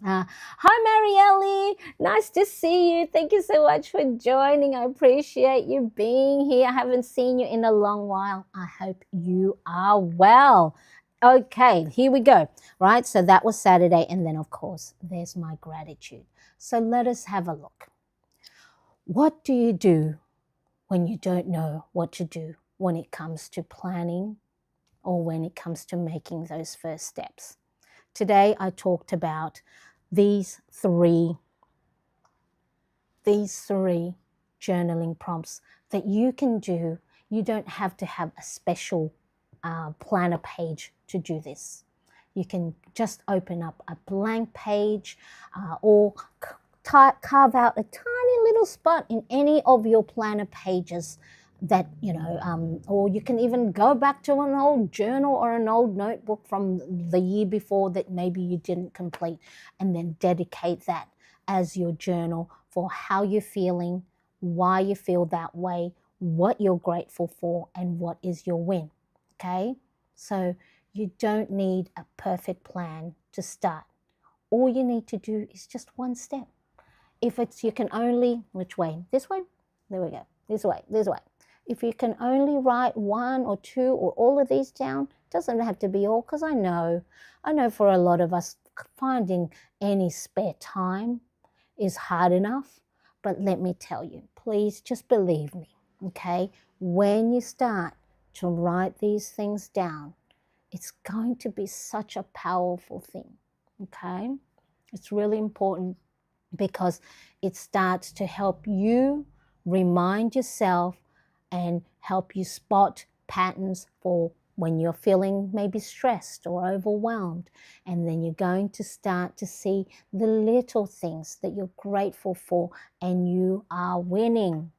S1: Hi, Marielle. Nice to see you. Thank you so much for joining. I appreciate you being here. I haven't seen you in a long while. I hope you are well. Okay, here we go. Right, so that was Saturday. And then, of course, there's my gratitude. So let us have a look. What do you do when you don't know what to do when it comes to planning, or when it comes to making those first steps? Today, I talked about these three journaling prompts that you can do. You don't have to have a special planner page to do this. You can just open up a blank page or carve out a tiny little spot in any of your planner pages that, you know, or you can even go back to an old journal or an old notebook from the year before that maybe you didn't complete, and then dedicate that as your journal for how you're feeling, why you feel that way, what you're grateful for, and what is your win. Okay? So you don't need a perfect plan to start. All you need to do is just one step. If it's, you can only, which way? This way? There we go. This way, this way. If you can only write 1 or 2 or all of these down, doesn't have to be all, because I know for a lot of us, finding any spare time is hard enough. But let me tell you, please just believe me, okay? When you start to write these things down, it's going to be such a powerful thing, okay? It's really important, because it starts to help you remind yourself and help you spot patterns for when you're feeling maybe stressed or overwhelmed. And then you're going to start to see the little things that you're grateful for, and you are winning.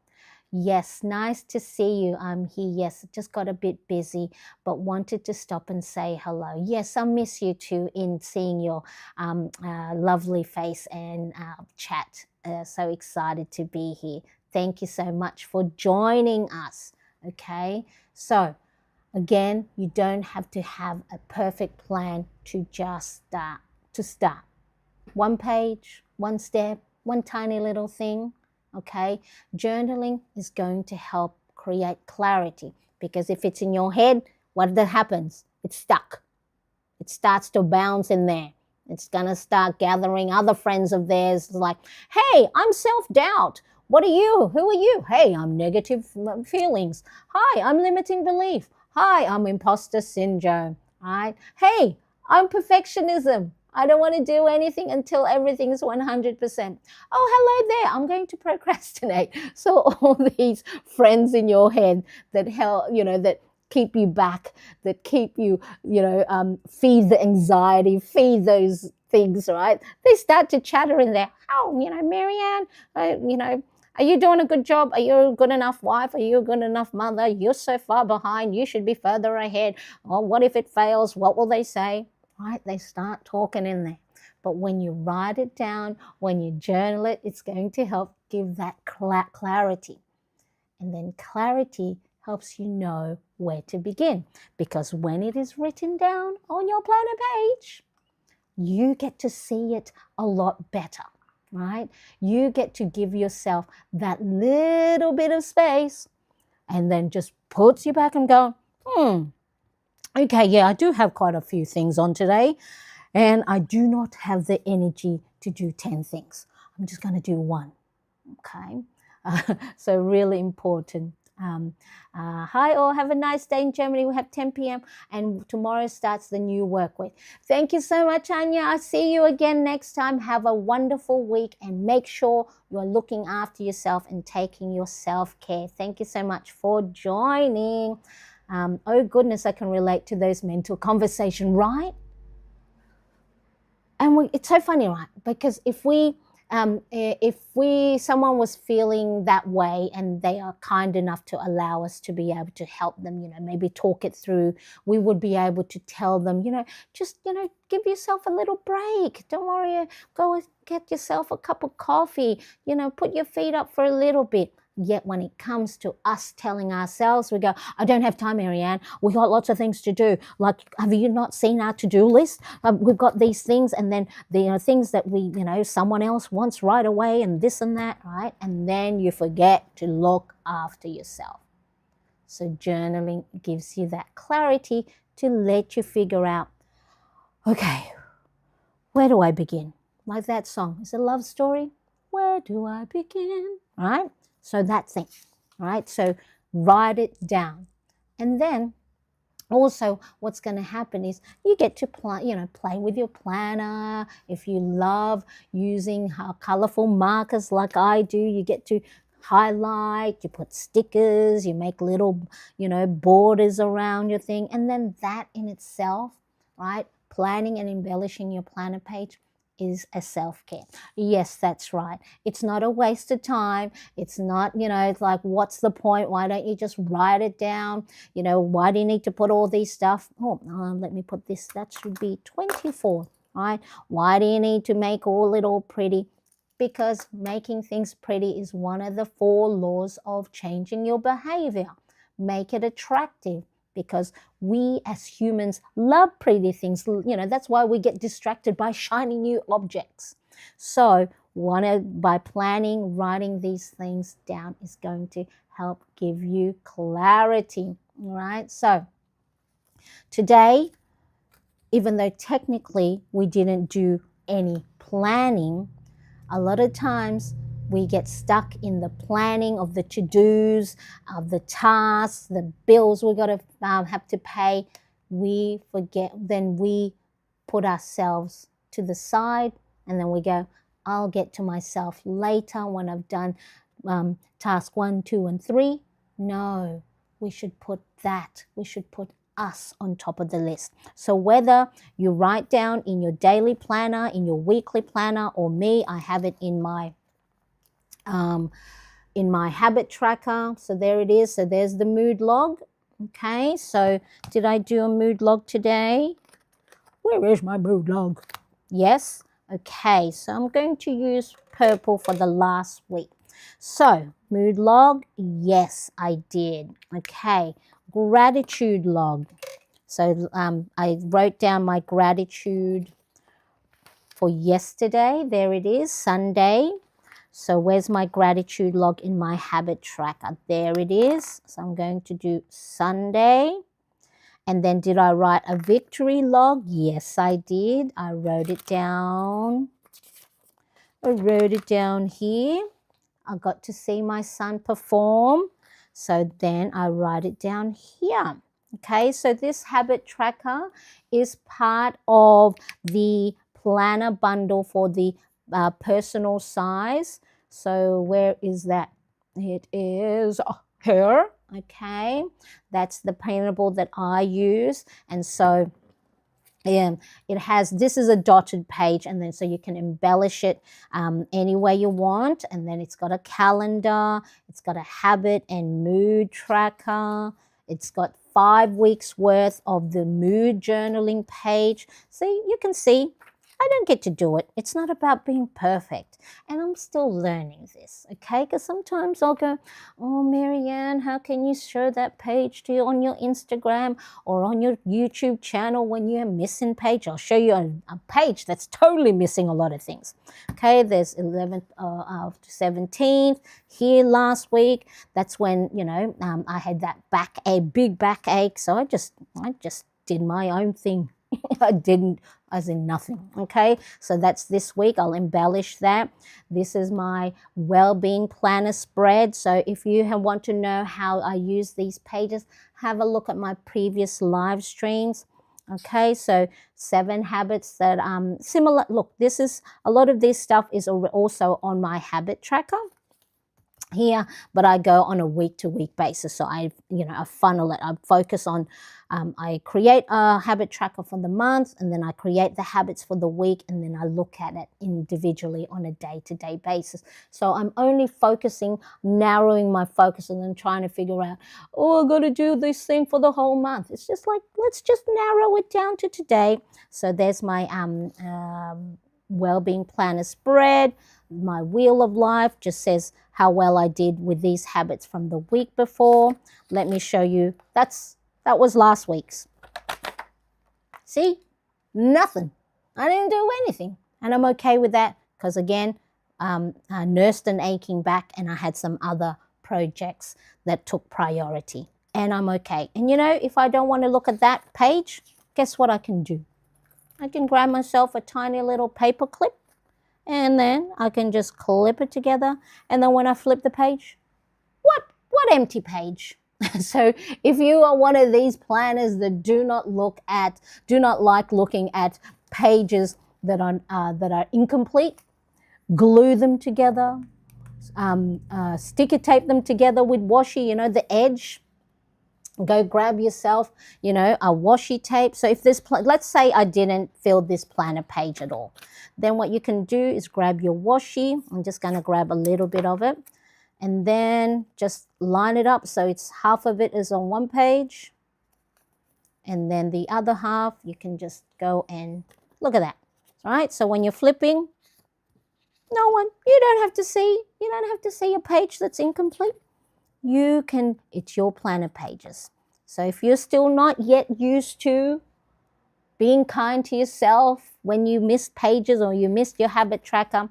S1: Yes, nice to see you. I'm here. Yes, just got a bit busy, but wanted to stop and say hello. Yes, I miss you too, in seeing your lovely face and chat. So excited to be here. Thank you so much for joining us. Okay, so again, you don't have to have a perfect plan to just start. One page, one step, one tiny little thing. Okay, journaling is going to help create clarity, because if it's in your head, what happens? It's stuck. It starts to bounce in there. It's going to start gathering other friends of theirs like, hey, I'm self-doubt. What are you? Who are you? Hey, I'm negative feelings. Hi, I'm limiting belief. Hi, I'm imposter syndrome. Right? Hey, I'm perfectionism. I don't want to do anything until everything is 100%. Oh, hello there. I'm going to procrastinate. So all these friends in your head that help, that keep you back, that keep you, feed the anxiety, feed those things, right? They start to chatter in there. Oh, Marianne, are you doing a good job? Are you a good enough wife? Are you a good enough mother? You're so far behind. You should be further ahead. Oh, what if it fails? What will they say? Right? They start talking in there. But when you write it down, when you journal it, it's going to help give that clarity. And then clarity helps you know where to begin. Because when it is written down on your planner page, you get to see it a lot better, right? You get to give yourself that little bit of space and then just puts you back and go, okay, yeah, I do have quite a few things on today and I do not have the energy to do 10 things. I'm just going to do one, okay? So really important. Hi all, have a nice day in Germany. We have 10 p.m. and tomorrow starts the new work week. Thank you so much, Anya. I'll see you again next time. Have a wonderful week and make sure you're looking after yourself and taking your self-care. Thank you so much for joining. Oh goodness, I can relate to those mental conversations, right? And it's so funny, right? Because if someone was feeling that way and they are kind enough to allow us to be able to help them, maybe talk it through, we would be able to tell them, just, give yourself a little break. Don't worry, go get yourself a cup of coffee, put your feet up for a little bit. Yet when it comes to us telling ourselves, we go, I don't have time, Marianne. We got lots of things to do. Like, have you not seen our to-do list? We've got these things, and then the things that we, someone else wants right away, and this and that, right? And then you forget to look after yourself. So journaling gives you that clarity to let you figure out, okay, where do I begin? Like that song. It's a love story. Where do I begin? Right? So that's it, right? So write it down. And then also what's going to happen is you get to play with your planner. If you love using colorful markers like I do, you get to highlight, you put stickers, you make little, borders around your thing. And then that in itself, right? Planning and embellishing your planner page is a self-care. Yes, that's right. It's not a waste of time. It's not, it's like, what's the point? Why don't you just write it down? Why do you need to put all these stuff? Let me put this. That should be 24, right? Why do you need to make all it all pretty? Because making things pretty is one of the 4 laws of changing your behavior. Make it attractive. Because we as humans love pretty things. That's why we get distracted by shiny new objects. So by planning, writing these things down is going to help give you clarity, right? So today, even though technically we didn't do any planning, a lot of times we get stuck in the planning of the to-dos, of the tasks, the bills we're going to have to pay. We forget, then we put ourselves to the side and then we go, I'll get to myself later when I've done task 1, 2, and 3. No, we should put us on top of the list. So whether you write down in your daily planner, in your weekly planner, or me, I have it in my habit tracker. So there it is. So there's the mood log. Okay, so did I do a mood log today? Where is my mood log? Yes. Okay, so I'm going to use purple for the last week. So mood log, yes, I did. Okay, gratitude log. So I wrote down my gratitude for yesterday. There it is, Sunday. So where's my gratitude log in my habit tracker? There it is. So I'm going to do Sunday. And then did I write a victory log? Yes, I did. I wrote it down. I wrote it down here. I got to see my son perform. So then I write it down here. Okay, so this habit tracker is part of the planner bundle for the personal size. So where is that? It is here. Okay, that's the printable that I use. And so it has, this is a dotted page, and then so you can embellish it any way you want. And then it's got a calendar, it's got a habit and mood tracker, it's got 5 weeks worth of the mood journaling page. So you can see I don't get to do it. It's not about being perfect. And I'm still learning this, okay? Because sometimes I'll go, oh, Marianne, how can you show that page to you on your Instagram or on your YouTube channel when you're a missing page? I'll show you a page that's totally missing a lot of things. Okay, there's 11th to 17th here last week. That's when, you know, I had that big backache. So I just did my own thing. I didn't, as in nothing. Okay, so that's this week. I'll embellish that. This is my well-being planner spread. So if you want to know how I use these pages, have a look at my previous live streams. Okay, so 7 habits that similar. Look, this is a lot of this stuff is also on my habit tracker here, but I go on a week-to-week basis. So I funnel it. I focus on, I create a habit tracker for the month, and then I create the habits for the week, and then I look at it individually on a day-to-day basis. So I'm only focusing, narrowing my focus, and then trying to figure out, oh, I got to do this thing for the whole month. It's just like, let's just narrow it down to today. So there's my well-being planner spread. My wheel of life just says how well I did with these habits from the week before. Let me show you. That was last week's. See? Nothing. I didn't do anything. And I'm okay with that because, again, I nursed an aching back and I had some other projects that took priority. And I'm okay. And, you know, if I don't want to look at that page, guess what I can do? I can grab myself a tiny little paper clip, and then I can just clip it together. And then when I flip the page, what empty page? So if you are one of these planners that do not like looking at pages that are incomplete, glue them together, sticker tape them together with washi, you know, the edge. Go grab yourself, you know, a washi tape. So if this, let's say I didn't fill this planner page at all, then what you can do is grab your washi. I'm just going to grab a little bit of it and then just line it up so it's half of it is on one page, and then the other half you can just go and look at that. All right, so when you're flipping, you don't have to see a page that's incomplete. You can, it's your planner pages. So if you're still not yet used to being kind to yourself when you missed pages or you missed your habit tracker,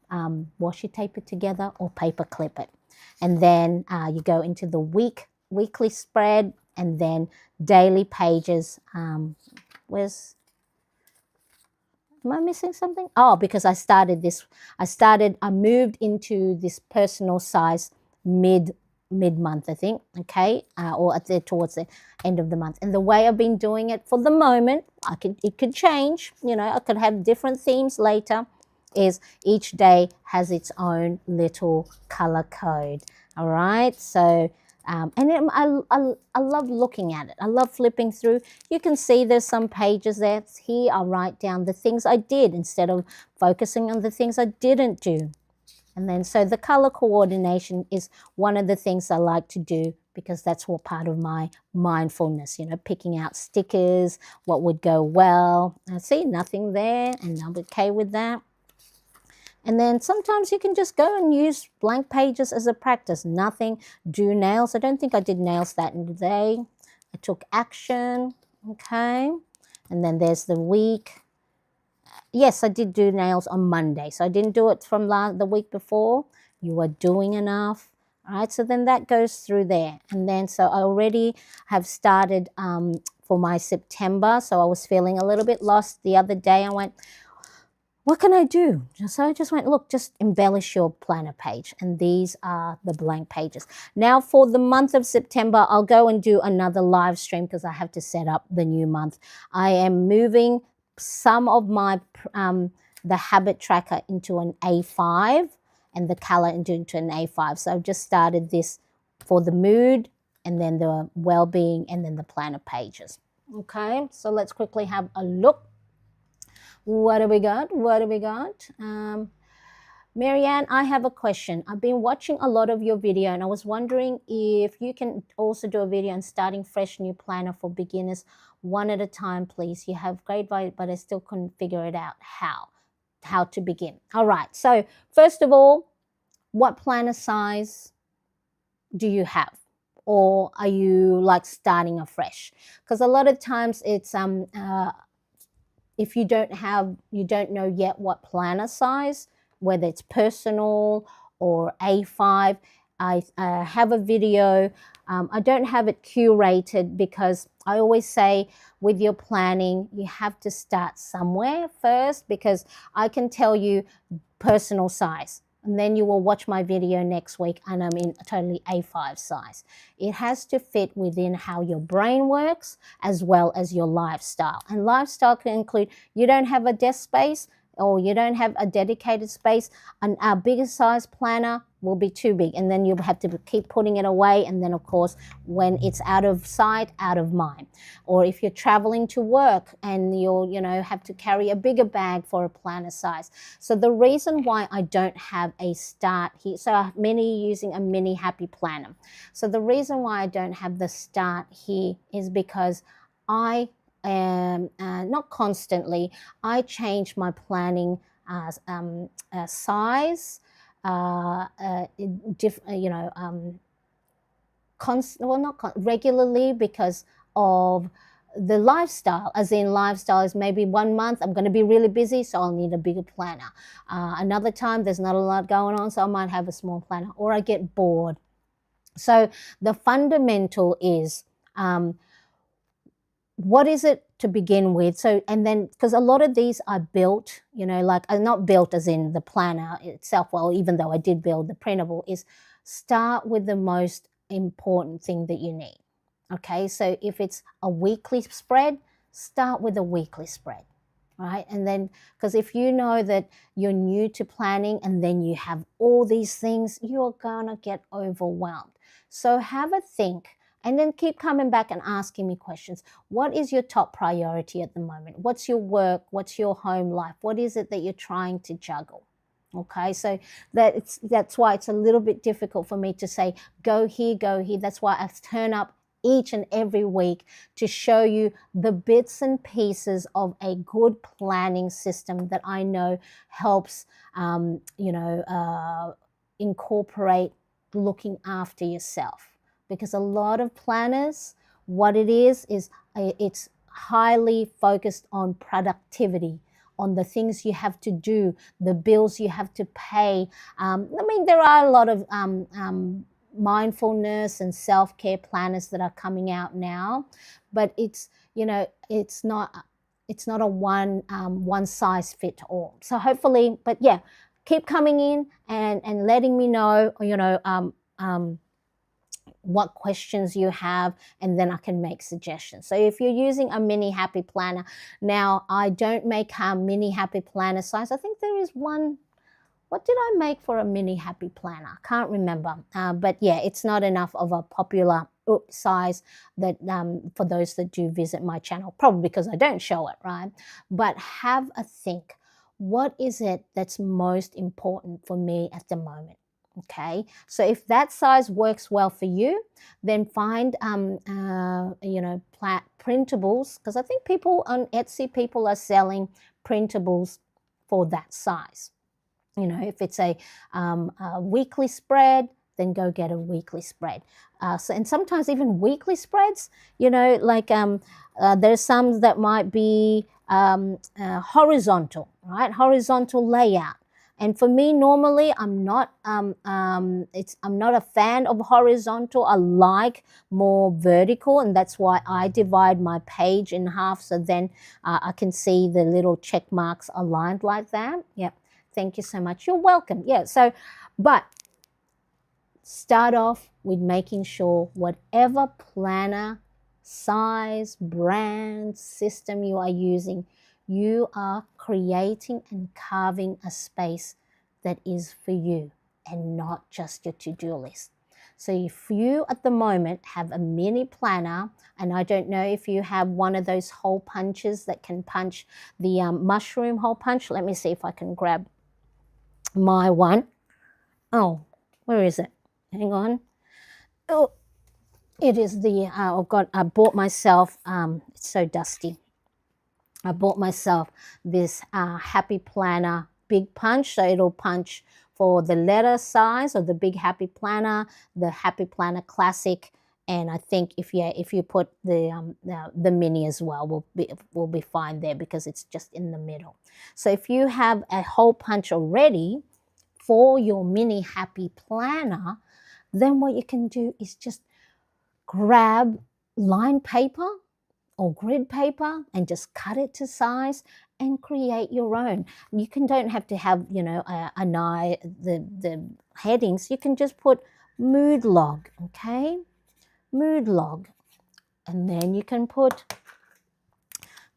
S1: washi tape it together or paper clip it. And then you go into the weekly spread, and then daily pages. Am I missing something? Oh, because I moved into this personal size mid-month, I think, okay, or towards the end of the month. And the way I've been doing it for the moment, it could change, you know, I could have different themes later, is each day has its own little color code. All right, so I love looking at it. I love flipping through. You can see there's some pages there. Here I write down the things I did instead of focusing on the things I didn't do. And then so the color coordination is one of the things I like to do, because that's all part of my mindfulness, you know, picking out stickers, what would go well. I see nothing there, and I'm okay with that. And then sometimes you can just go and use blank pages as a practice. Nothing. Do nails. I don't think I did nails that day. I took action. Okay. And then there's the week. Yes, I did do nails on Monday. So I didn't do it from the week before. You are doing enough. All right, so then that goes through there. And then so I already have started for my September. So I was feeling a little bit lost the other day. I went, what can I do? So I just went, look, just embellish your planner page. And these are the blank pages. Now for the month of September, I'll go and do another live stream because I have to set up the new month. I am moving some of my, the habit tracker into an A5 and the calendar into an A5. So I've just started this for the mood and then the well-being and then the planner pages. Okay, so let's quickly have a look. What do we got? What do we got? Marianne, I have a question. I've been watching a lot of your video and I was wondering if you can also do a video on starting fresh new planner for beginners one at a time, please. You have great advice, but I still couldn't figure it out how to begin. All right, so first of all, what planner size do you have? Or are you like starting afresh? Because a lot of times it's if you don't know yet what planner size, whether it's personal or A5, I have a video. I don't have it curated because I always say with your planning, you have to start somewhere first, because I can tell you personal size. And then you will watch my video next week and I'm in a totally A5 size. It has to fit within how your brain works as well as your lifestyle. And lifestyle can include you don't have a desk space or you don't have a dedicated space, and our biggest size planner will be too big. And then you'll have to keep putting it away. And then, of course, when it's out of sight, out of mind. Or if you're traveling to work and you'll, have to carry a bigger bag for a planner size. So the reason why I don't have a start here, so many using a mini happy planner. So the reason why I don't have the start here is because I not constantly, I change my planning size, regularly because of the lifestyle. As in, lifestyle is maybe 1 month I'm going to be really busy, so I'll need a bigger planner. Another time there's not a lot going on, so I might have a small planner, or I get bored. So the fundamental is what is it to begin with? So, and then, because a lot of these are built, not built as in the planner itself, well, even though I did build the printable, is start with the most important thing that you need. Okay, so if it's a weekly spread, start with a weekly spread, right? And then, because if you know that you're new to planning and then you have all these things, you're gonna get overwhelmed. So have a think. And then keep coming back and asking me questions. What is your top priority at the moment? What's your work? What's your home life? What is it that you're trying to juggle? Okay, so that's why it's a little bit difficult for me to say, go here, go here. That's why I turn up each and every week to show you the bits and pieces of a good planning system that I know helps, incorporate looking after yourself. Because a lot of planners, what it is it's highly focused on productivity, on the things you have to do, the bills you have to pay. There are a lot of mindfulness and self-care planners that are coming out now, but it's not a one size fit all. So hopefully, but yeah, keep coming in and letting me know, what questions you have, and then I can make suggestions. So if you're using a mini happy planner, now I don't make a mini happy planner size. I think there is one. What did I make for a mini happy planner? I can't remember. But yeah, it's not enough of a popular size that for those that do visit my channel, probably because I don't show it, right? But have a think. What is it that's most important for me at the moment? Okay, so if that size works well for you, then find printables, because I think people on Etsy, people are selling printables for that size. If it's a weekly spread, then go get a weekly spread. And sometimes even weekly spreads, there's some that might be horizontal, right? Horizontal layout. And for me, normally, I'm not a fan of horizontal. I like more vertical, and that's why I divide my page in half, so then I can see the little check marks aligned like that. Yep. Thank you so much. You're welcome. Yeah. So, but start off with making sure whatever planner, size, brand, system you are using, you are creating and carving a space that is for you and not just your to-do list. So if you at the moment have a mini planner, and I don't know if you have one of those hole punches that can punch the mushroom hole punch. Let me see if I can grab my one. Oh, where is it? Hang on. Oh, it is the, I bought myself, it's so dusty. I bought myself this Happy Planner Big Punch. So it'll punch for the letter size of the Big Happy Planner, the Happy Planner Classic, and I think if you put the mini as well, we'll be fine there because it's just in the middle. So if you have a hole punch already for your mini Happy Planner, then what you can do is just grab lined paper or grid paper and just cut it to size and create your own. You don't have to have, the headings. You can just put mood log, okay? Mood log. And then you can put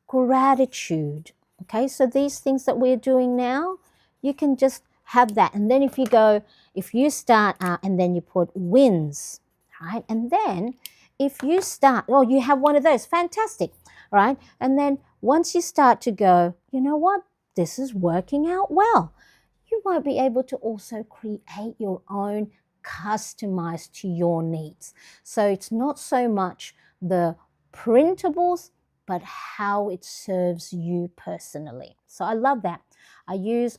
S1: gratitude, okay? So these things that we're doing now, you can just have that. And then if you start and then you put wins, right? And then if you start, you have one of those, fantastic, right? And then once you start to go, you know what, this is working out well, you might be able to also create your own customized to your needs. So it's not so much the printables, but how it serves you personally. So I love that. I use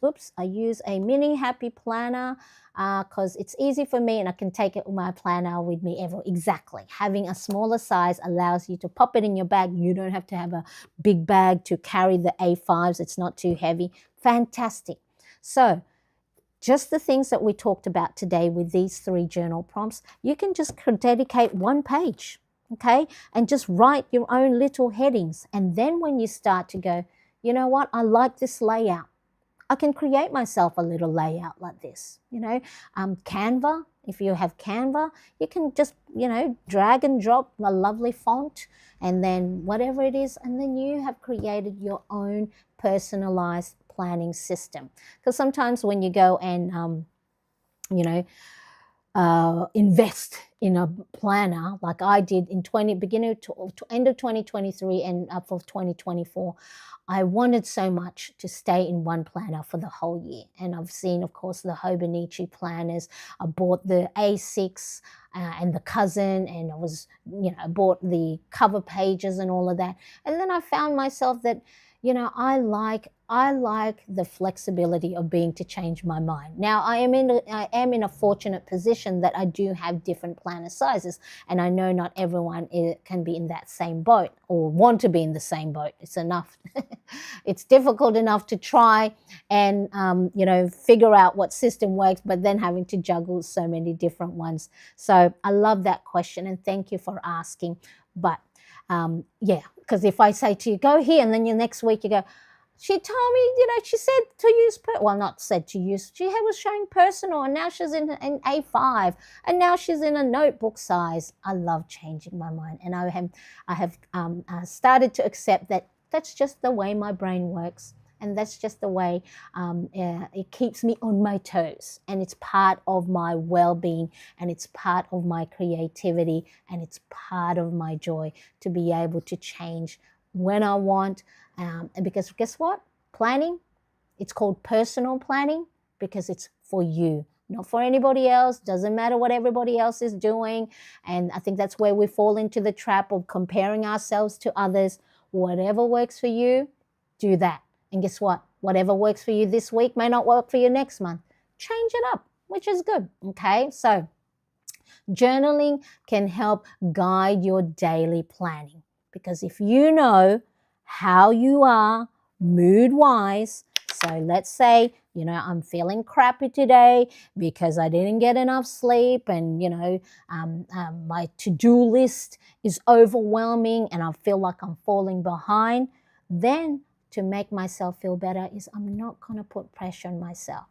S1: a mini Happy Planner because it's easy for me and I can take my planner with me ever. Exactly. Having a smaller size allows you to pop it in your bag. You don't have to have a big bag to carry the A5s. It's not too heavy. Fantastic. So just the things that we talked about today with these 3 journal prompts, you can just dedicate 1 page, okay, and just write your own little headings. And then when you start to go, you know what, I like this layout, I can create myself a little layout like this, Canva. If you have Canva, you can just, drag and drop a lovely font and then whatever it is, and then you have created your own personalized planning system. Because sometimes when you go and, invest in a planner like I did in beginning to end of 2023 and for 2024, I wanted so much to stay in one planner for the whole year. And I've seen, of course, the Hobonichi planners. I bought the A6 and the cousin, and I bought the cover pages and all of that. And then I found myself that, I like the flexibility of being to change my mind. Now, I am in a fortunate position that I do have different planner sizes, and I know not everyone can be in that same boat or want to be in the same boat. It's enough. It's difficult enough to try and, figure out what system works, but then having to juggle so many different ones. So I love that question, and thank you for asking. But because if I say to you, go here, and then the next week you go, she told me, she said to use, not said to use, she was showing personal, and now she's in A5, and now she's in a notebook size. I love changing my mind, and I have started to accept that that's just the way my brain works, and that's just the way it keeps me on my toes, and it's part of my well-being, and it's part of my creativity, and it's part of my joy to be able to change when I want. And because guess what? Planning, it's called personal planning because it's for you, not for anybody else. Doesn't matter what everybody else is doing. And I think that's where we fall into the trap of comparing ourselves to others. Whatever works for you, do that. And guess what? Whatever works for you this week may not work for you next month. Change it up, which is good. Okay, so journaling can help guide your daily planning, because if you know how you are mood-wise, So let's say, you know, I'm feeling crappy today because I didn't get enough sleep, and, you know, my to-do list is overwhelming and I feel like I'm falling behind. Then to make myself feel better is I'm not going to put pressure on myself.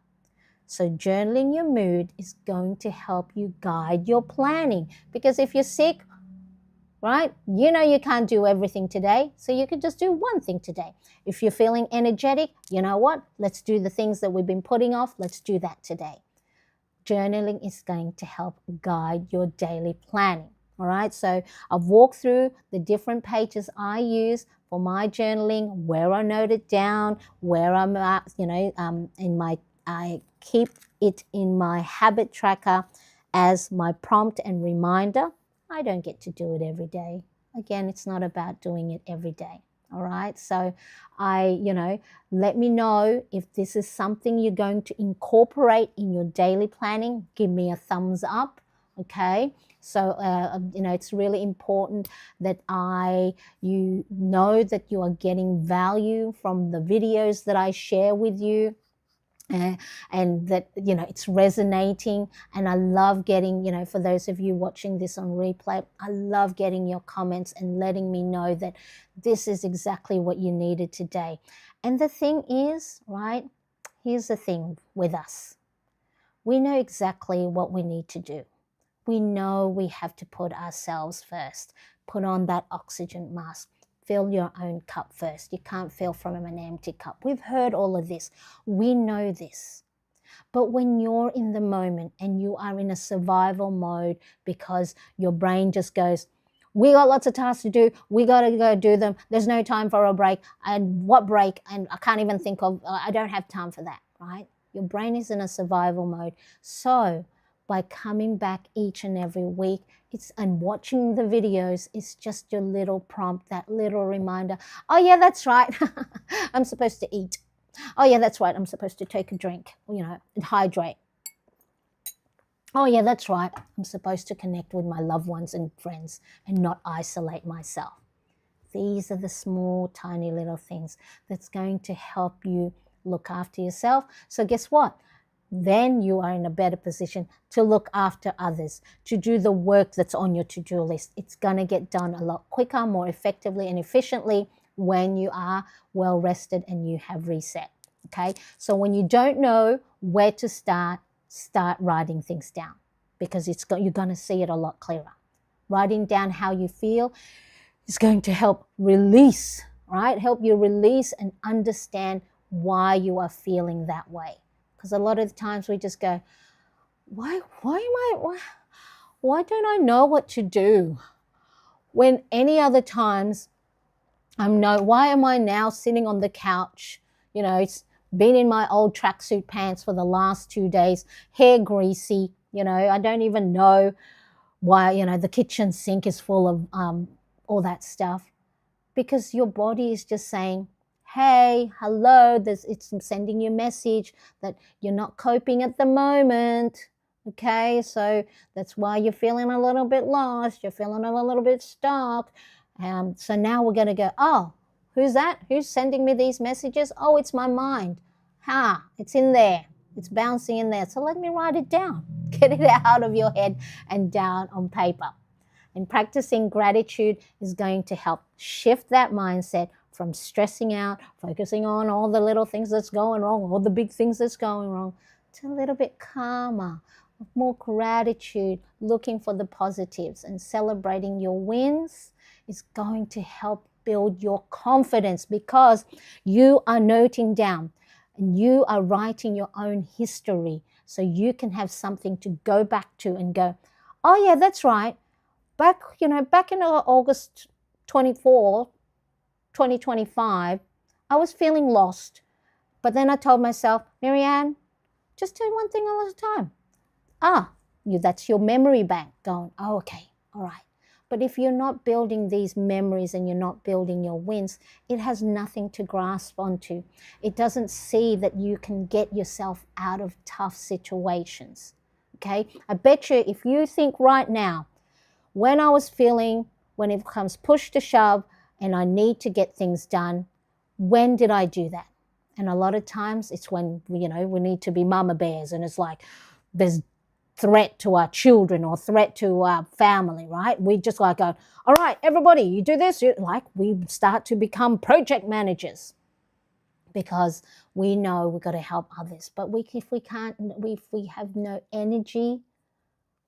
S1: So journaling your mood is going to help you guide your planning, because if you're sick, right, you know you can't do everything today, so you could just do one thing today. If you're feeling energetic, you know what, let's do the things that we've been putting off, let's do that today. Journaling is going to help guide your daily planning. All right, so I've walked through the different pages I use for my journaling, where I note it down, where I'm at, you know, I keep it in my habit tracker as my prompt and reminder. I don't get to do it every day. Again, it's not about doing it every day. All right, so let me know if this is something you're going to incorporate in your daily planning. Give me a thumbs up. Okay, so it's really important that you know that you are getting value from the videos that I share with you. And that, you know, it's resonating. And I love getting, you know, for those of you watching this on replay, I love getting your comments and letting me know that this is exactly what you needed today. And the thing is, right, here's the thing with us. We know exactly what we need to do. We know we have to put ourselves first, put on that oxygen mask. Fill your own cup first. You can't fill from an empty cup. We've heard all of this. We know this. But when you're in the moment and you are in a survival mode because your brain just goes, we got lots of tasks to do. We got to go do them. There's no time for a break. And what break? And I can't even think of, I don't have time for that, right? Your brain is in a survival mode. So by coming back each and every week, and watching the videos is just your little prompt, that little reminder. Oh yeah, that's right. I'm supposed to eat. Oh yeah, that's right. I'm supposed to take a drink, you know, and hydrate. Oh yeah, that's right. I'm supposed to connect with my loved ones and friends and not isolate myself. These are the small, tiny little things that's going to help you look after yourself. So guess what? Then you are in a better position to look after others, to do the work that's on your to-do list. It's going to get done a lot quicker, more effectively and efficiently when you are well rested and you have reset. Okay, so when you don't know where to start writing things down, because you're going to see it a lot clearer. Writing down how you feel is going to help release, right? Help you release and understand why you are feeling that way. Because a lot of the times we just go, why don't I know what to do? When any other times why am I now sitting on the couch? You know, it's been in my old tracksuit pants for the last 2 days, hair greasy, you know, I don't even know why, you know, the kitchen sink is full of all that stuff. Because your body is just saying, hey, hello, it's sending you a message that you're not coping at the moment. Okay, so that's why you're feeling a little bit lost, you're feeling a little bit stuck. So now we're going to go, oh, who's that? Who's sending me these messages? Oh, it's my mind. It's in there. It's bouncing in there. So let me write it down. Get it out of your head and down on paper. And practicing gratitude is going to help shift that mindset from stressing out, focusing on all the little things that's going wrong, all the big things that's going wrong, to a little bit calmer, more gratitude, looking for the positives and celebrating your wins is going to help build your confidence, because you are noting down and you are writing your own history, so you can have something to go back to and go, oh yeah, that's right. Back in August 24, 2025, I was feeling lost. But then I told myself, Marianne, just do one thing at a time. That's your memory bank going, oh, okay, all right. But if you're not building these memories and you're not building your wins, it has nothing to grasp onto. It doesn't see that you can get yourself out of tough situations, okay? I bet you if you think right now, when it comes push to shove and I need to get things done, when did I do that? And a lot of times it's when, you know, we need to be mama bears, and it's like there's threat to our children or threat to our family, right? We just like go, all right, everybody, you do this. Like we start to become project managers because we know we've got to help others. But if we have no energy,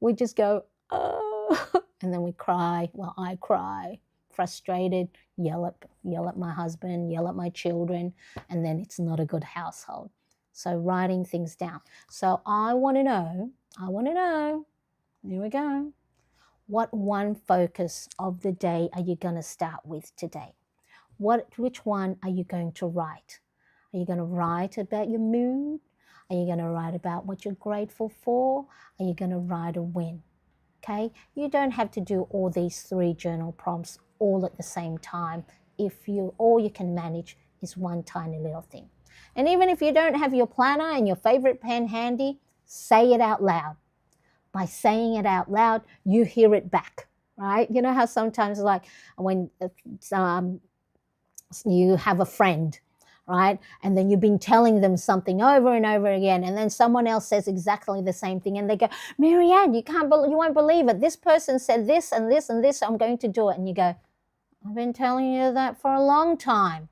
S1: we just go, oh, and then we cry. Well, I cry, frustrated, yell at my husband, yell at my children, and then it's not a good household. So writing things down. So I want to know, here we go. What one focus of the day are you going to start with today? Which one are you going to write? Are you going to write about your mood? Are you going to write about what you're grateful for? Are you going to write a win? Okay, you don't have to do all these 3 journal prompts all at the same time if all you can manage is one tiny little thing. And even if you don't have your planner and your favorite pen handy, say it out loud. By saying it out loud, you hear it back, right? You know how sometimes like when you have a friend, right? And then you've been telling them something over and over again, and then someone else says exactly the same thing, and they go, Marianne, you won't believe it. This person said this and this and this, so I'm going to do it. And you go, I've been telling you that for a long time.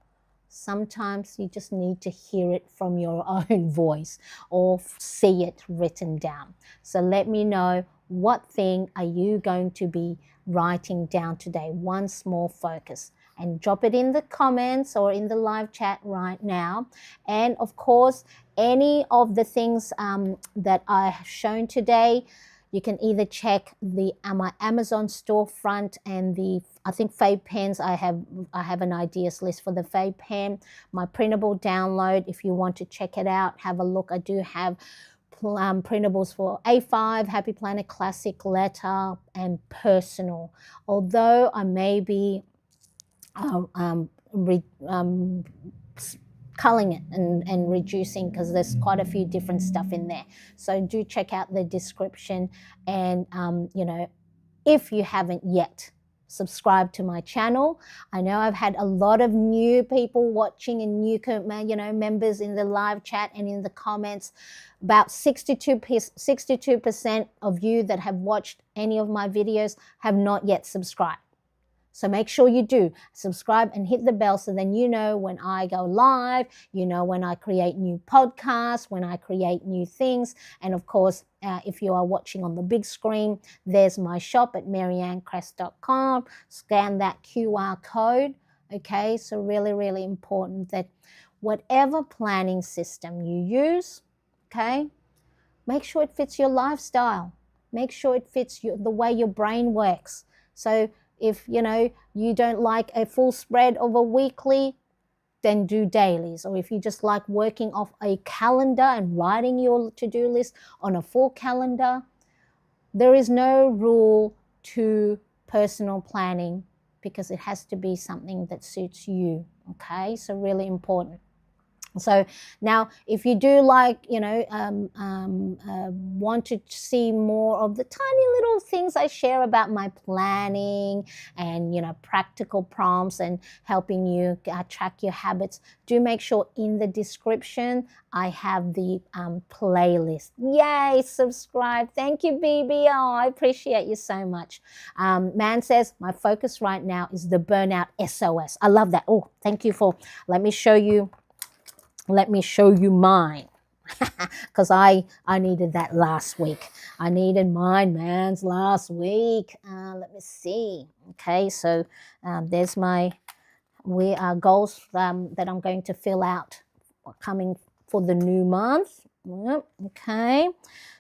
S1: Sometimes you just need to hear it from your own voice or see it written down. So let me know, what thing are you going to be writing down today? One small focus. And drop it in the comments or in the live chat right now. And of course, any of the things that I have shown today, you can either check my Amazon storefront and I think fave pens. I have an ideas list for the fave pen. My printable download, if you want to check it out, have a look. I do have printables for A5, Happy Planet Classic, Letter, and Personal. Although I may be culling it and reducing, because there's quite a few different stuff in there. So do check out the description, and you know, if you haven't yet subscribe to my channel. I know I've had a lot of new people watching and new, you know, members in the live chat and in the comments. About 62% of you that have watched any of my videos have not yet subscribed. So make sure you do subscribe and hit the bell, so then you know when I go live, you know when I create new podcasts, when I create new things. And of course, if you are watching on the big screen, there's my shop at mariannecrest.com. Scan that QR code. Okay, so really, really important that whatever planning system you use, okay, make sure it fits your lifestyle. Make sure it fits the way your brain works. So if, you know, you don't like a full spread of a weekly, then do dailies. Or if you just like working off a calendar and writing your to-do list on a full calendar, there is no rule to personal planning, because it has to be something that suits you. Okay, so really important. So now, if you do like, you know, want to see more of the tiny little things I share about my planning and, you know, practical prompts and helping you track your habits, do make sure in the description I have the playlist. Yay, subscribe. Thank you, BB. Oh, I appreciate you so much. Man says, my focus right now is the burnout SOS. I love that. Oh, thank you for, let me show you mine, because I needed that last week. I needed mine, man's last week. Let me see. Okay, so there's my goals that I'm going to fill out coming for the new month. Yep, okay,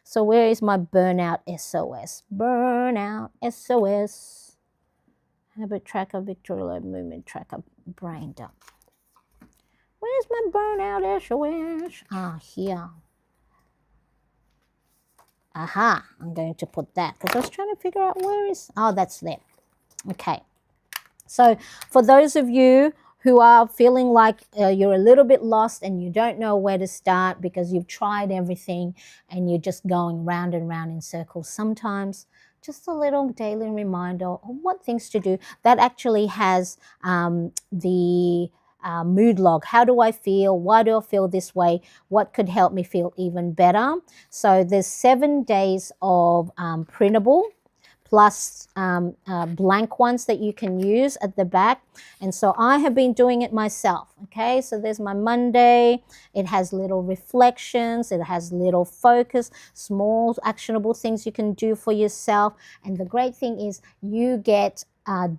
S1: so where is my burnout SOS? Burnout SOS. Habit tracker, victory load, movement tracker, brain dump. Where's my burnout SOS? Ah, here. Aha, I'm going to put that, because I was trying to figure out where is, oh, that's there. Okay. So for those of you who are feeling like you're a little bit lost and you don't know where to start because you've tried everything and you're just going round and round in circles, sometimes just a little daily reminder of what things to do. That actually has the mood log. How do I feel? Why do I feel this way? What could help me feel even better? So there's 7 days of printable plus blank ones that you can use at the back. And so I have been doing it myself. Okay, so there's my Monday. It has little reflections. It has little focus, small actionable things you can do for yourself. And the great thing is you get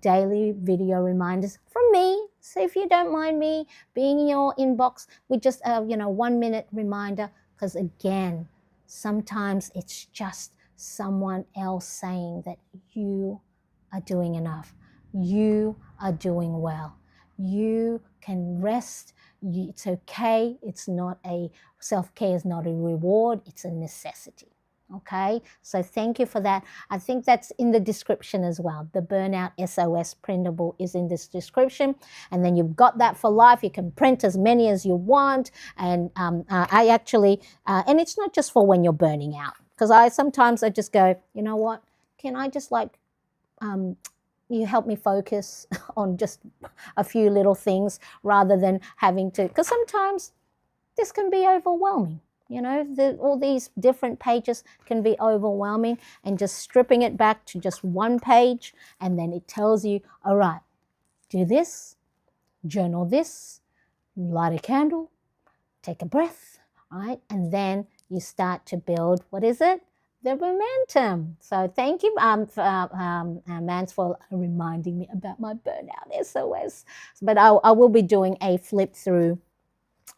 S1: daily video reminders from me. So if you don't mind me being in your inbox with just a 1 minute reminder, because again, sometimes it's just someone else saying that you are doing enough, you are doing well, you can rest, it's okay. It's not a self-care is not a reward, it's a necessity. Okay, so thank you for that. I think that's in the description as well. The Burnout SOS printable is in this description, and then you've got that for life. You can print as many as you want, and I actually and it's not just for when you're burning out, because sometimes I just go, you know what, can I just you help me focus on just a few little things rather than having to, because sometimes this can be overwhelming. All these different pages can be overwhelming, and just stripping it back to just one page, and then it tells you, all right, do this, journal this, light a candle, take a breath, all right, and then you start to build, what is it? The momentum. So thank you, Mans, for reminding me about my burnout SOS. But I will be doing a flip through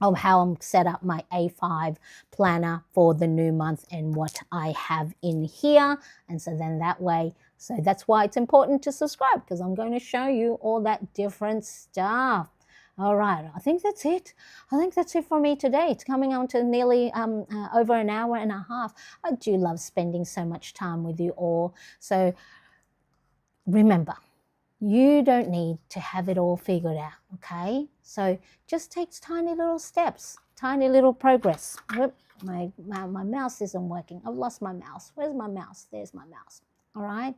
S1: of how I'm set up my A5 planner for the new month and what I have in here. And so then that way, so that's why it's important to subscribe, because I'm going to show you all that different stuff. All right, I think that's it. I think that's it for me today. It's coming on to nearly over an hour and a half. I do love spending so much time with you all. So remember, you don't need to have it all figured out, okay? So just takes tiny little steps, tiny little progress. Whoop, my mouse isn't working. I've lost my mouse. Where's my mouse? There's my mouse. All right?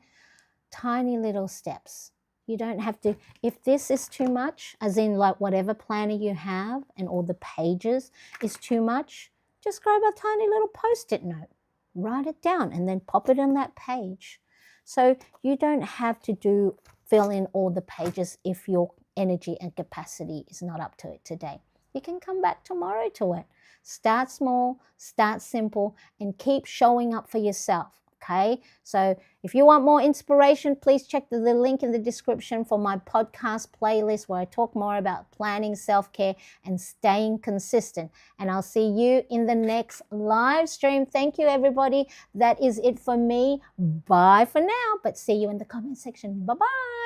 S1: Tiny little steps. You don't have to, if this is too much, as in like whatever planner you have and all the pages is too much, just grab a tiny little Post-it note, write it down, and then pop it on that page. So you don't have to fill in all the pages if your energy and capacity is not up to it today. You can come back tomorrow to it. Start small, start simple, and keep showing up for yourself. Okay, so if you want more inspiration, please check the link in the description for my podcast playlist where I talk more about planning, self-care, and staying consistent. And I'll see you in the next live stream. Thank you, everybody. That is it for me. Bye for now, but see you in the comment section. Bye-bye.